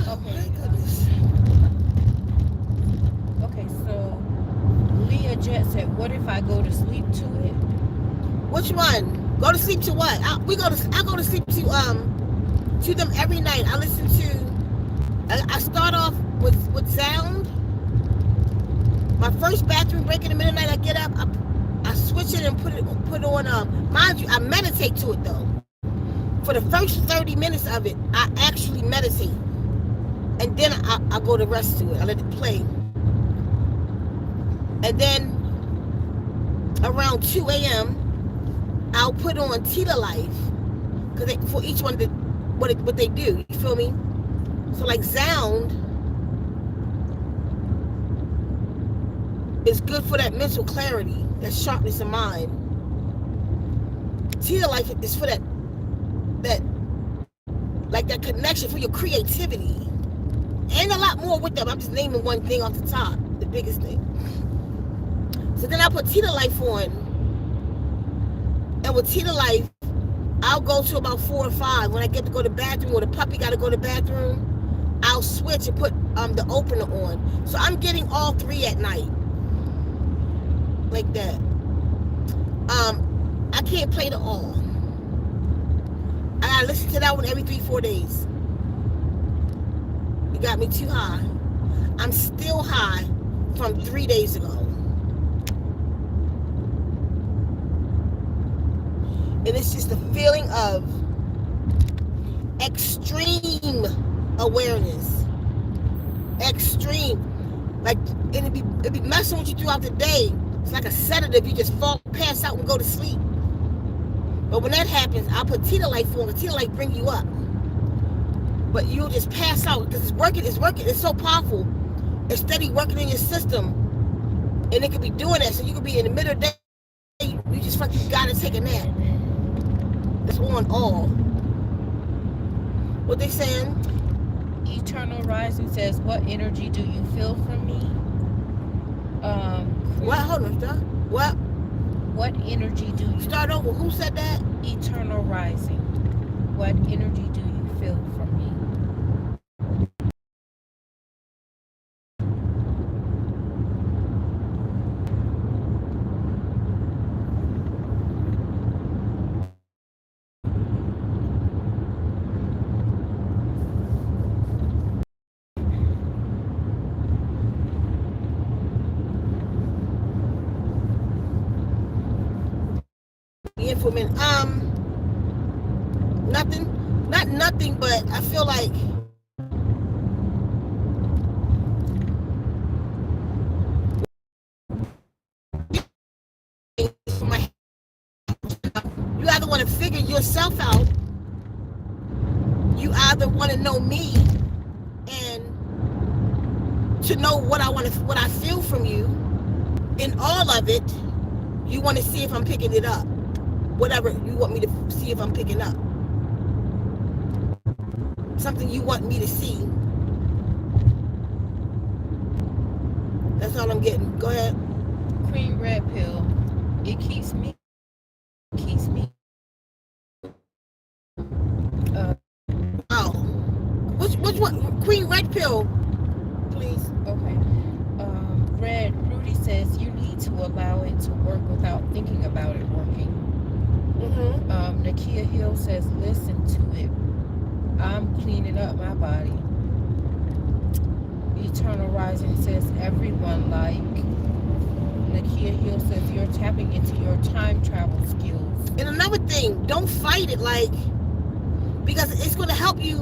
Oh my goodness. Okay, so Leah Jet said, what if I go to sleep to it? Which one? Go to sleep to what? I go to sleep to them every night. I listen to, I start off with sound. My first bathroom break in the middle of the night, I get up, I switch it and put it on, mind you, I meditate to it though. For the first 30 minutes of it, I actually meditate. And then I go the rest to it. I let it play. And then around 2 a.m., I'll put on Tita Life. Because for each one, what they do, you feel me? So like sound is good for that mental clarity, that sharpness of mind. Tita Life is for that connection, for your creativity. And a lot more with them. I'm just naming one thing off the top, the biggest thing. So then I put Tita Life on. And with Tita Life, I'll go to about 4 or 5. When I get to go to the bathroom or the puppy got to go to the bathroom, I'll switch and put the opener on. So I'm getting all 3 at night. Like that. I can't play the all. I gotta listen to that one every 3-4 days. You got me too high. I'm still high from 3 days ago. And it's just a feeling of extreme awareness. Extreme. Like, and it'd be messing with you throughout the day. It's like a sedative. You just fall, pass out, and go to sleep. But when that happens, I'll put Tita Life on. The Tita Life bring you up. But you'll just pass out because it's working. It's so powerful. It's steady working in your system. And it could be doing that. So you could be in the middle of the day. You just fucking gotta take a nap. That's on all. What they saying? Eternal Rising says, what energy do you feel from me? What? Hold on, stop. What? What energy do you... Start over. Who said that? Eternal Rising. What energy do you feel from me? Yeah, for a minute. Nothing. Not nothing, but I feel like you either want to figure yourself out, you either want to know me and to know what I feel from you. In all of it, you want to see if I'm picking it up. Whatever you want me to see if I'm picking up. Something you want me to see. That's all I'm getting. Go ahead. Queen Red Pill. It keeps me. Oh. Which one? Queen Red Pill. Please. Okay. Red, Rudy says you need to allow it to work without thinking about it working. Nakia Hill says, listen to it. I'm cleaning up my body. Eternal Rising says, everyone like. Nakia Hill says, you're tapping into your time travel skills. And another thing, don't fight it, like, because it's going to help you.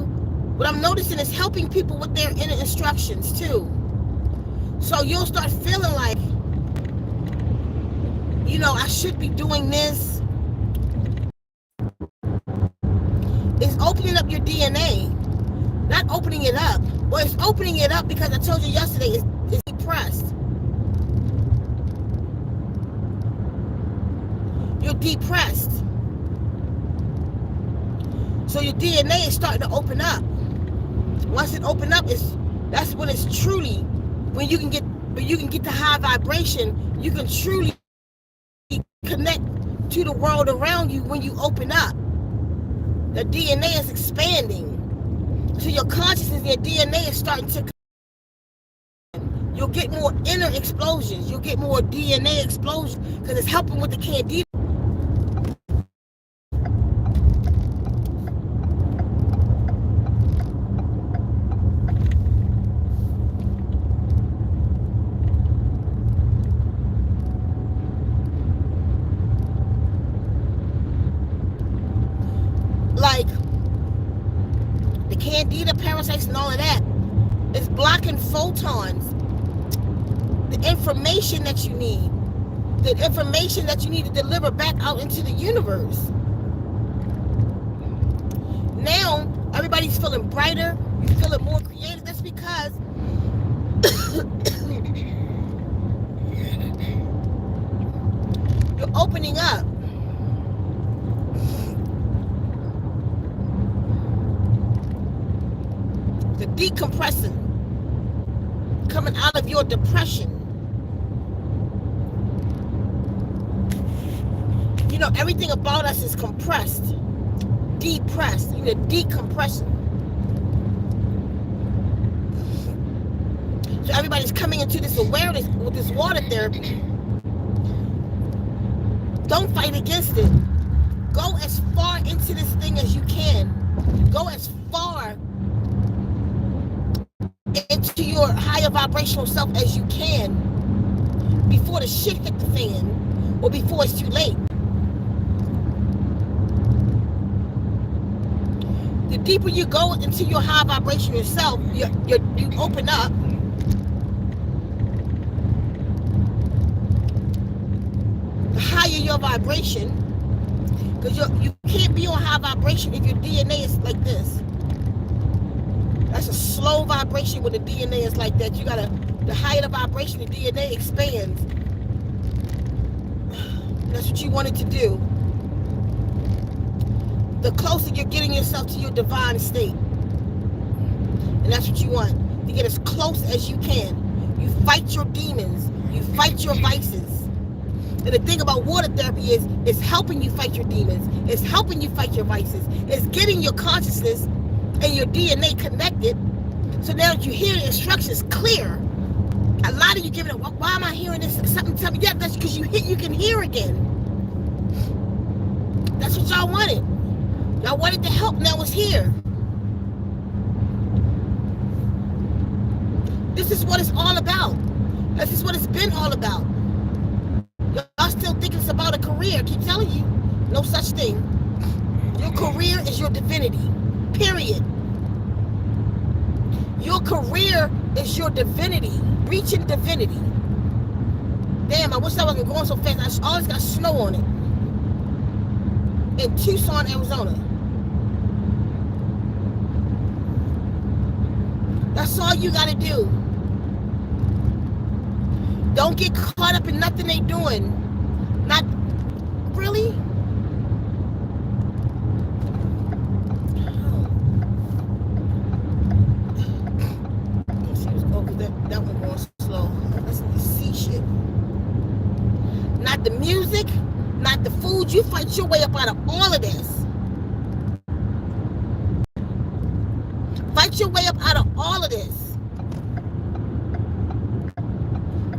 What I'm noticing is helping people with their inner instructions too. So you'll start feeling like, you know, I should be doing this. It's opening up your DNA, not opening it up. Well, it's opening it up because I told you yesterday it's depressed. You're depressed. So your DNA is starting to open up. Once it opens up, that's when it's truly, when you can get the high vibration, you can truly connect to the world around you when you open up. The DNA is expanding. So your consciousness, your DNA is starting to. You'll get more inner explosions. You'll get more DNA explosions because it's helping with the candida. Like the candida parasites and all of that is blocking photons, the information that you need, to deliver back out into the universe. Now everybody's feeling brighter, you're feeling more creative. That's because you're opening up. The decompressing, coming out of your depression. You know, everything about us is compressed, depressed, decompression. So everybody's coming into this awareness with this water therapy. Don't fight against it. Go as far into this thing as you can. Go as far into your higher vibrational self as you can before the shit hit the fan or before it's too late. The deeper you go into your high vibrational self, you open up. The higher your vibration, because you can't be on high vibration if your DNA is like this. That's a slow vibration when the DNA is like that. The higher the vibration, the DNA expands. That's what you wanted to do. The closer you're getting yourself to your divine state. And that's what you want. To get as close as you can. You fight your demons. You fight your vices. And the thing about water therapy is it's helping you fight your demons. It's helping you fight your vices. It's getting your consciousness and your DNA connected. So now that you hear the instructions clear, a lot of you giving it, why am I hearing this? Something tell me, yeah, that's because you can hear again. That's what y'all wanted. Y'all wanted the help, now it's here. This is what it's all about. This is what it's been all about. Y'all still think it's about a career. I keep telling you, no such thing. Your career is your divinity. Period. Your career is your divinity. Reaching divinity. Damn, I wish I wasn't going so fast. I always got snow on it. In Tucson, Arizona. That's all you gotta do. Don't get caught up in nothing they doing. Not really. That one going slow. That's the C shit. Not the music, not the food. You fight your way up out of all of this. Fight your way up out of all of this.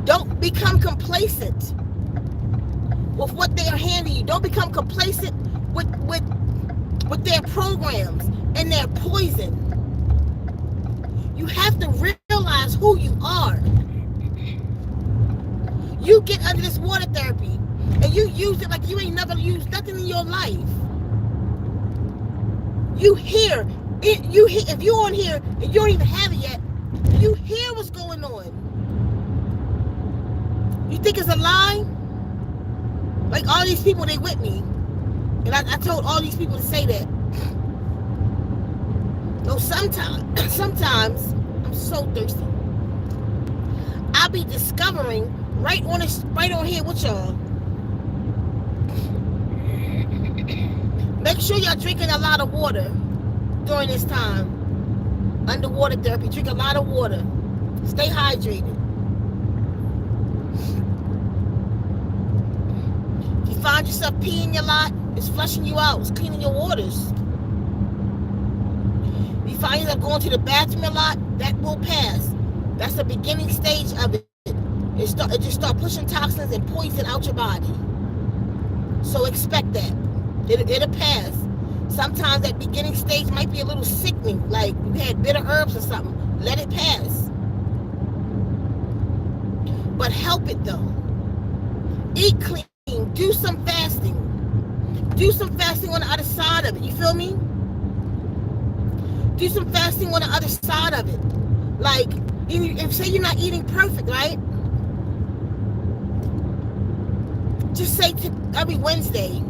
Don't become complacent with what they are handing you. Don't become complacent with their programs and their poison. You have to realize who you are. You get under this water therapy and you use it like you ain't never used nothing in your life. You hear it. If you're on here and you don't even have it yet, you hear what's going on. You think it's a lie? Like all these people, they with me. And I told all these people to say that. No, sometimes I'm so thirsty. I'll be discovering right on here with y'all. Make sure y'all drinking a lot of water during this time. Underwater therapy, drink a lot of water. Stay hydrated. If you find yourself peeing a lot, it's flushing you out. It's cleaning your waters. If you find yourself going to the bathroom a lot, that will pass. That's the beginning stage of it. It just start pushing toxins and poison out your body. So expect that. It'll pass. Sometimes that beginning stage might be a little sickening, like you had bitter herbs or something. Let it pass. But help it though. Eat clean. Do some fasting. Do some fasting on the other side of it. You feel me? Do some fasting on the other side of it. Like, if say you're not eating perfect, right? Just say every Wednesday,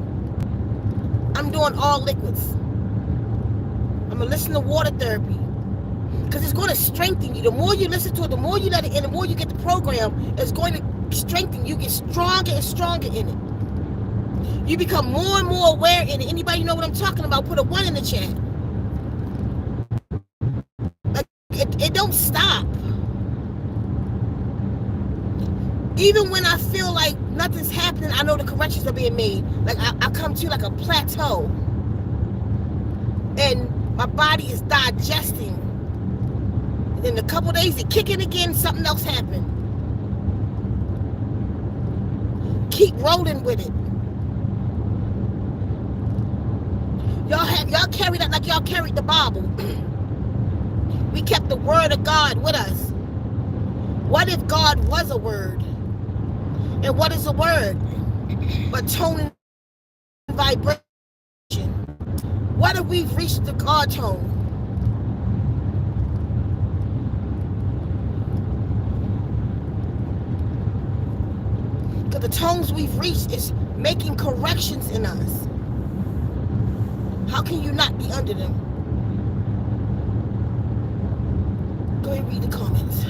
I'm doing all liquids. I'm going to listen to water therapy. Because it's going to strengthen you. The more you listen to it, the more you let it in, the more you get the program, it's going to strengthen you. Get stronger and stronger in it. You become more and more aware in it. Anybody know what I'm talking about? Put a 1 in the chat. Like, it don't stop. Even when I feel like nothing's happening, I know the corrections are being made. Like I come to like a plateau, and my body is digesting. And then a couple days it kick in again, something else happened. Keep rolling with it. Y'all carry that like y'all carried the Bible. We kept the word of God with us. What if God was a word? And what is a word? But tone and vibration. What if we've reached the God tone? Because the tones we've reached is making corrections in us. How can you not be under them? Go ahead and read the comments.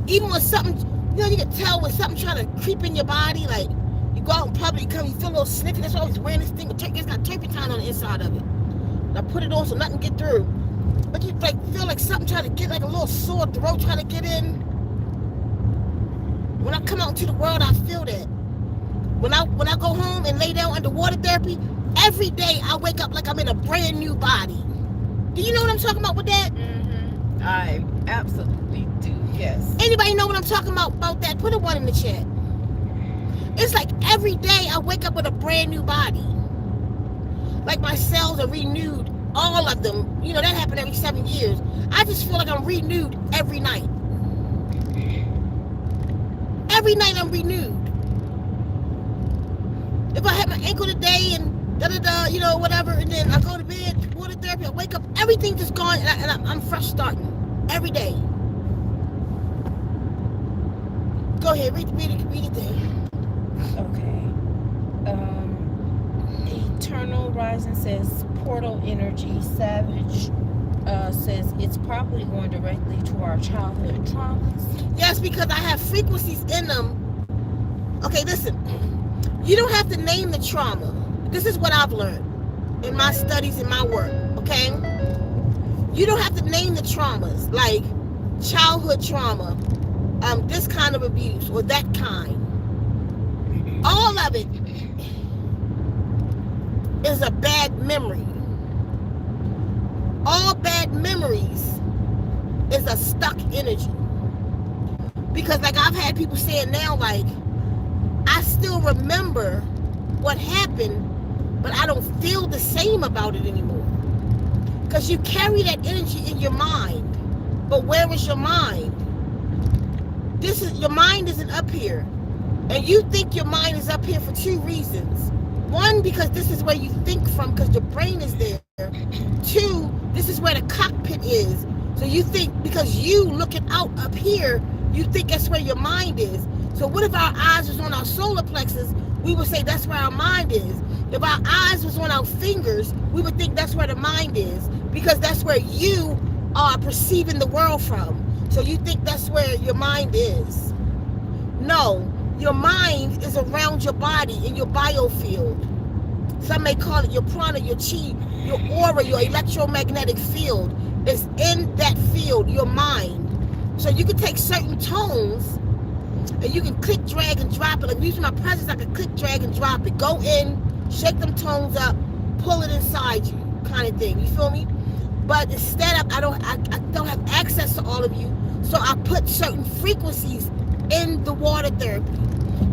Even when something, you can tell when something trying to creep in your body, like you go out in public, you feel a little sniffy. That's why I was wearing this thing. It's got turpentine on the inside of it. And I put it on so nothing get through. But you feel like something trying to get, like a little sore throat trying to get in. When I come out into the world, I feel that. When I go home and lay down under water therapy, every day I wake up like I'm in a brand new body. Do you know what I'm talking about with that? Mm-hmm. I absolutely do, yes. Anybody know what I'm talking about that? Put a 1 in the chat. It's like every day I wake up with a brand new body. Like my cells are renewed, all of them. That happened every 7 years. I just feel like I'm renewed every night. Every night I'm renewed. If I had my ankle today and whatever, and then I go to bed, water therapy, I wake up, everything just gone, and I'm fresh starting every day. Go ahead, read it there. Okay. Eternal Rising says portal energy. Savage says it's probably going directly to our childhood traumas. Yes, because I have frequencies in them. Okay, listen. You don't have to name the trauma. This is what I've learned in my studies, in my work, okay? You don't have to name the traumas, like childhood trauma, this kind of abuse, or that kind. All of it is a bad memory. All bad memories is a stuck energy. Because like I've had people saying now, like, I still remember what happened, but I don't feel the same about it anymore. Because you carry that energy in your mind. But where is your mind? Your mind isn't up here. And you think your mind is up here for 2 reasons. 1, because this is where you think from, because your brain is there. 2, this is where the cockpit is. So you think, because you looking out up here, you think that's where your mind is. So what if our eyes was on our solar plexus? We would say that's where our mind is. If our eyes was on our fingers, we would think that's where the mind is, because that's where you are perceiving the world from. So you think that's where your mind is. No, your mind is around your body, in your biofield. Some may call it your prana, your chi, your aura, your electromagnetic field. Is in that field, your mind. So you can take certain tones and you can click, drag, and drop it. Like using my presence, I can click, drag, and drop it. Go in, shake them tones up, pull it inside you, kind of thing. You feel me? But instead of, I don't have access to all of you, so I put certain frequencies in the water therapy.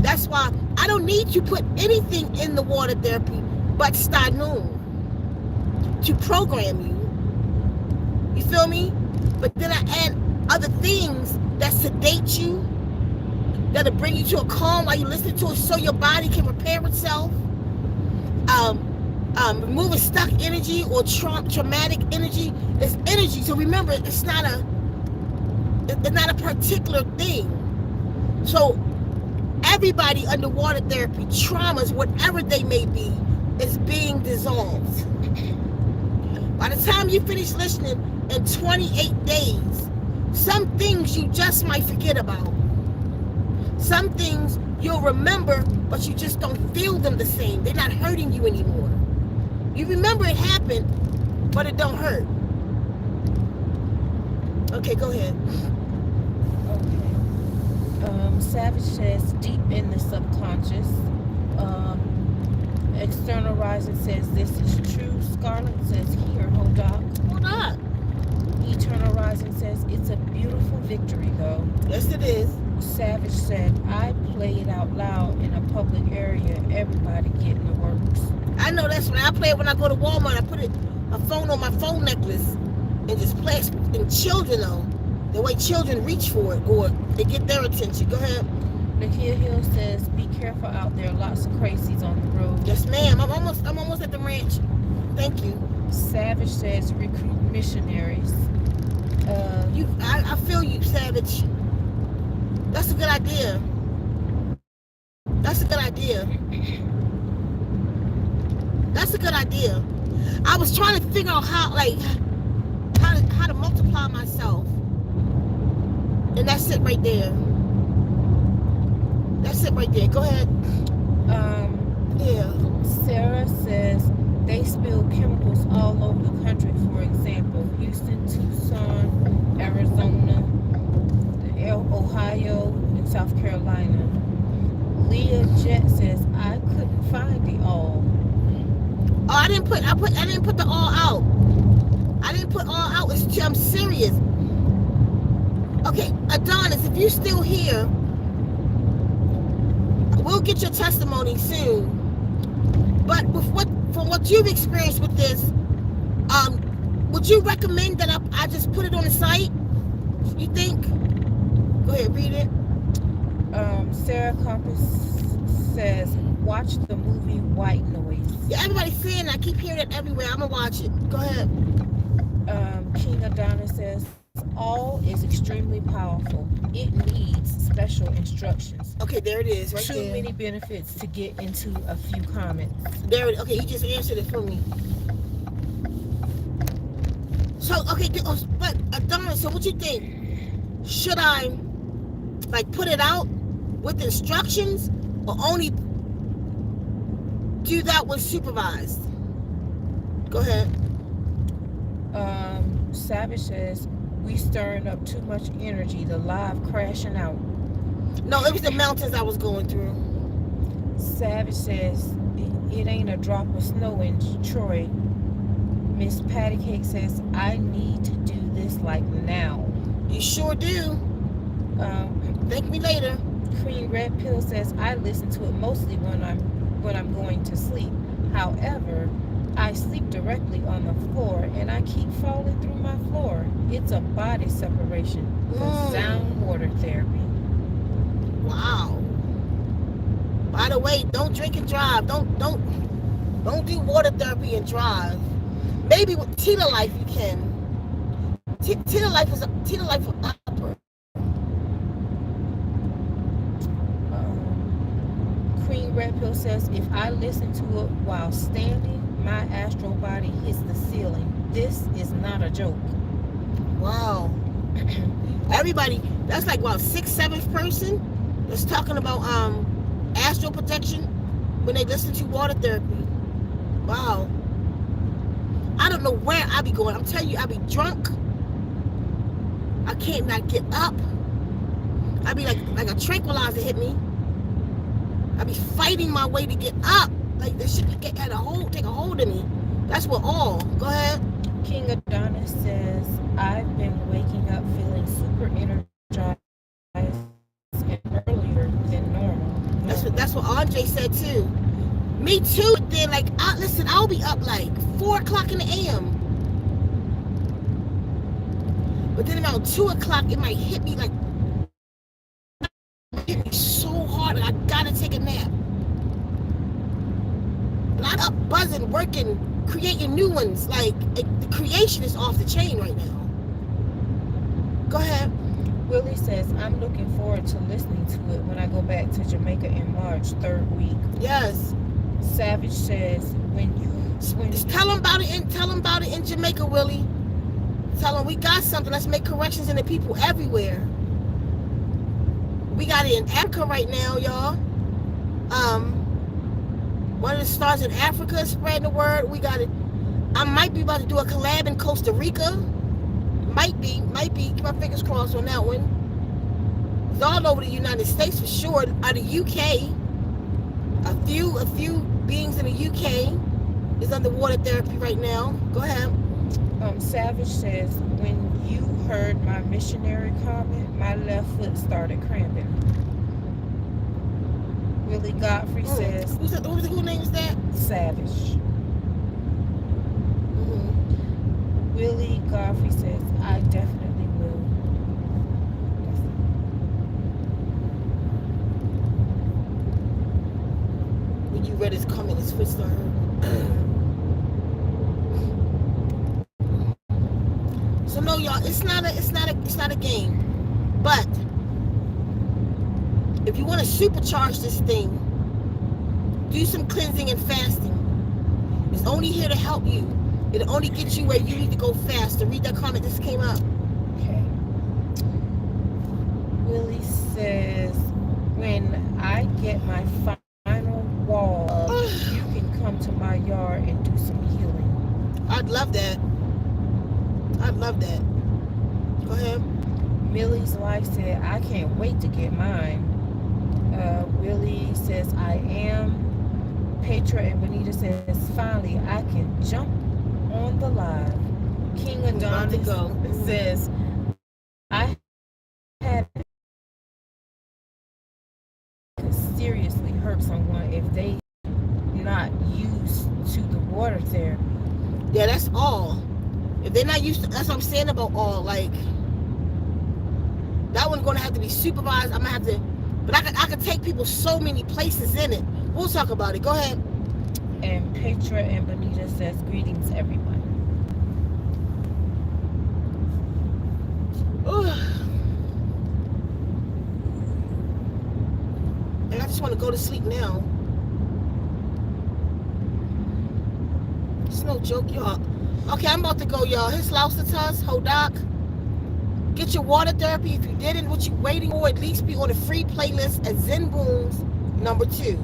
That's why I don't need to put anything in the water therapy but Stanun to program you. You feel me? But then I add other things that sedate you, that'll bring you to a calm while you listen to it, so your body can repair itself. Removing stuck energy or traumatic energy. It's energy. So remember, it's not a particular thing. So everybody underwater therapy, traumas, whatever they may be, is being dissolved. By the time you finish listening in 28 days, some things you just might forget about. Some things you'll remember, but you just don't feel them the same. They're not hurting you anymore. You remember it happened, but it don't hurt. Okay, go ahead. Okay. Savage says deep in the subconscious. External Rising says this is true. Scarlet says here, hold up. Hold up. Eternal Rising says it's a beautiful victory though. Yes, it is. Savage said I play it out loud in a public area. Everybody getting the works. I know that's when I play it when I go to Walmart. I put a phone on my phone necklace and just play it. And children though, the way children reach for it or they get their attention. Go ahead. Nakia Hill says, "Be careful out there. Lots of crazies on the road." Yes, ma'am. I'm almost at the ranch. Thank you. Savage says, "Recruit missionaries." I feel you, Savage. That's a good idea. That's a good idea. That's a good idea. I was trying to figure out how to multiply myself, and that's it right there. That's it right there. Go ahead. Yeah. Sarah says they spill chemicals all over the country. For example, Houston, Tucson, Arizona, Ohio, and South Carolina. Leah Jet says I couldn't find the all. Oh, I didn't put the all out. I didn't put all out. I'm serious. Okay, Adonis, if you're still here, we'll get your testimony soon. But from what you've experienced with this, would you recommend that I just put it on the site? You think? Go ahead, read it. Sarah Compass says, watch the movie White Noise. Yeah, everybody's saying that. I keep hearing it everywhere. I'm gonna watch it. Go ahead. King Adonis says, all is extremely powerful. It needs special instructions. Okay, there it is. Right Too there. many benefits to get into a few comments. There it. Okay, he just answered it for me. So okay, but Adonis, so what you think? Should I put it out with instructions, or only do that when supervised? Go ahead. Savage says we stirring up too much energy. The live crashing out. No, it was the mountains I was going through. Savage says it ain't a drop of snow in Detroit. Miss Patty Cake says I need to do this like now. You sure do. Thank me later. Queen Red Pill says I listen to it mostly when I'm going to sleep. However, I sleep directly on the floor and I keep falling through my floor. It's a body separation for sound water therapy. Wow. By the way, don't drink and drive. Don't do water therapy and drive. Maybe with Tina Life you can. Tina Life is upper. Queen Red Pill says if I listen to it while standing, my astral body hits the ceiling. This is not a joke. Wow. Everybody, that's like 6th, 7th person that's talking about astral protection when they listen to water therapy. Wow. I don't know where I be going. I'm telling you, I be drunk. I can't not get up. I be like a tranquilizer hit me. I be fighting my way to get up. Like this shit take a hold of me. That's what all. Go ahead. King Adonis says, I've been waking up feeling super energized and earlier than normal. That's what Andre said too. Me too. Then I'll be up 4 o'clock in the AM. But then around 2 o'clock it might hit me so hard and I gotta take a nap. But I'm up buzzing, working, creating new ones. The creation is off the chain right now. Go ahead. Willie says, I'm looking forward to listening to it when I go back to Jamaica in March, 3rd week. Yes. Savage says, tell them about it in Jamaica, Willie. Tell them we got something. Let's make corrections in the people everywhere. We got it in Africa right now, y'all. One of the stars in Africa is spreading the word. We got it. I might be about to do a collab in Costa Rica. Might be. Keep my fingers crossed on that one. It's all over the United States for sure. Out of the UK, a few beings in the UK is under water therapy right now. Go ahead. Savage says, when you heard my missionary comment, my left foot started cramping. Willie Godfrey says, Whose name is that? Savage. Willie Godfrey says, I definitely will. When you read his comment, his foot started hurt. So no, y'all, it's not a game. But if you want to supercharge this thing, do some cleansing and fasting. It's only here to help you. It'll only get you where you need to go faster. Read that comment that just came up. Okay. Willie says, when I get my final wall up, you can come to my yard and do some healing. I'd love that. Go ahead. Millie's Life said, I can't wait to get mine. Willie says, I am. Petra and Benita says, finally, I can jump on the live. King Adonis says, I had to seriously hurt someone if they not used to the water therapy. Yeah, that's all. If they're not used to, that's what I'm saying about all. Like, that one's gonna have to be supervised. I'm gonna have to, but I could take people so many places in it. We'll talk about it. Go ahead. And Petra and Benita says, greetings, everyone. And I just want to go to sleep now. It's no joke, y'all. Okay, I'm about to go, y'all. His Lausitas, Hodak. Get your water therapy. If you didn't, what you waiting for? At least be on a free playlist at Zenwombs #2.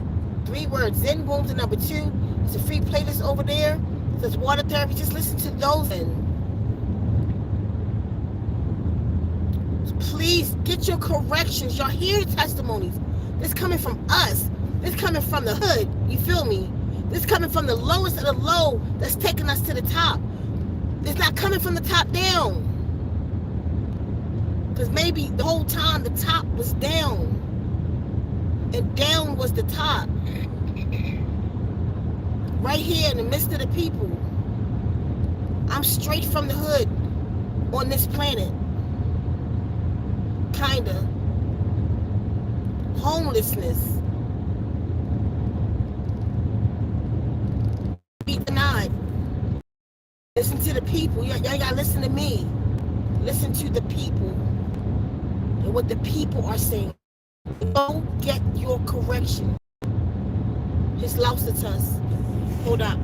3 words, Zenwombs #2. It's a free playlist over there. It says water therapy. Just listen to those. And please get your corrections. Y'all hear the testimonies. This coming from us. This coming from the hood. You feel me? This coming from the lowest of the low that's taking us to the top. It's not coming from the top down. Because maybe the whole time the top was down. And down was the top. Right here in the midst of the people. I'm straight from the hood on this planet. Kinda. Homelessness. Be denied. Listen to the people. Y'all gotta listen to me. Listen to the people. And what the people are saying. Go get your correction. His Lausitas. Hold up.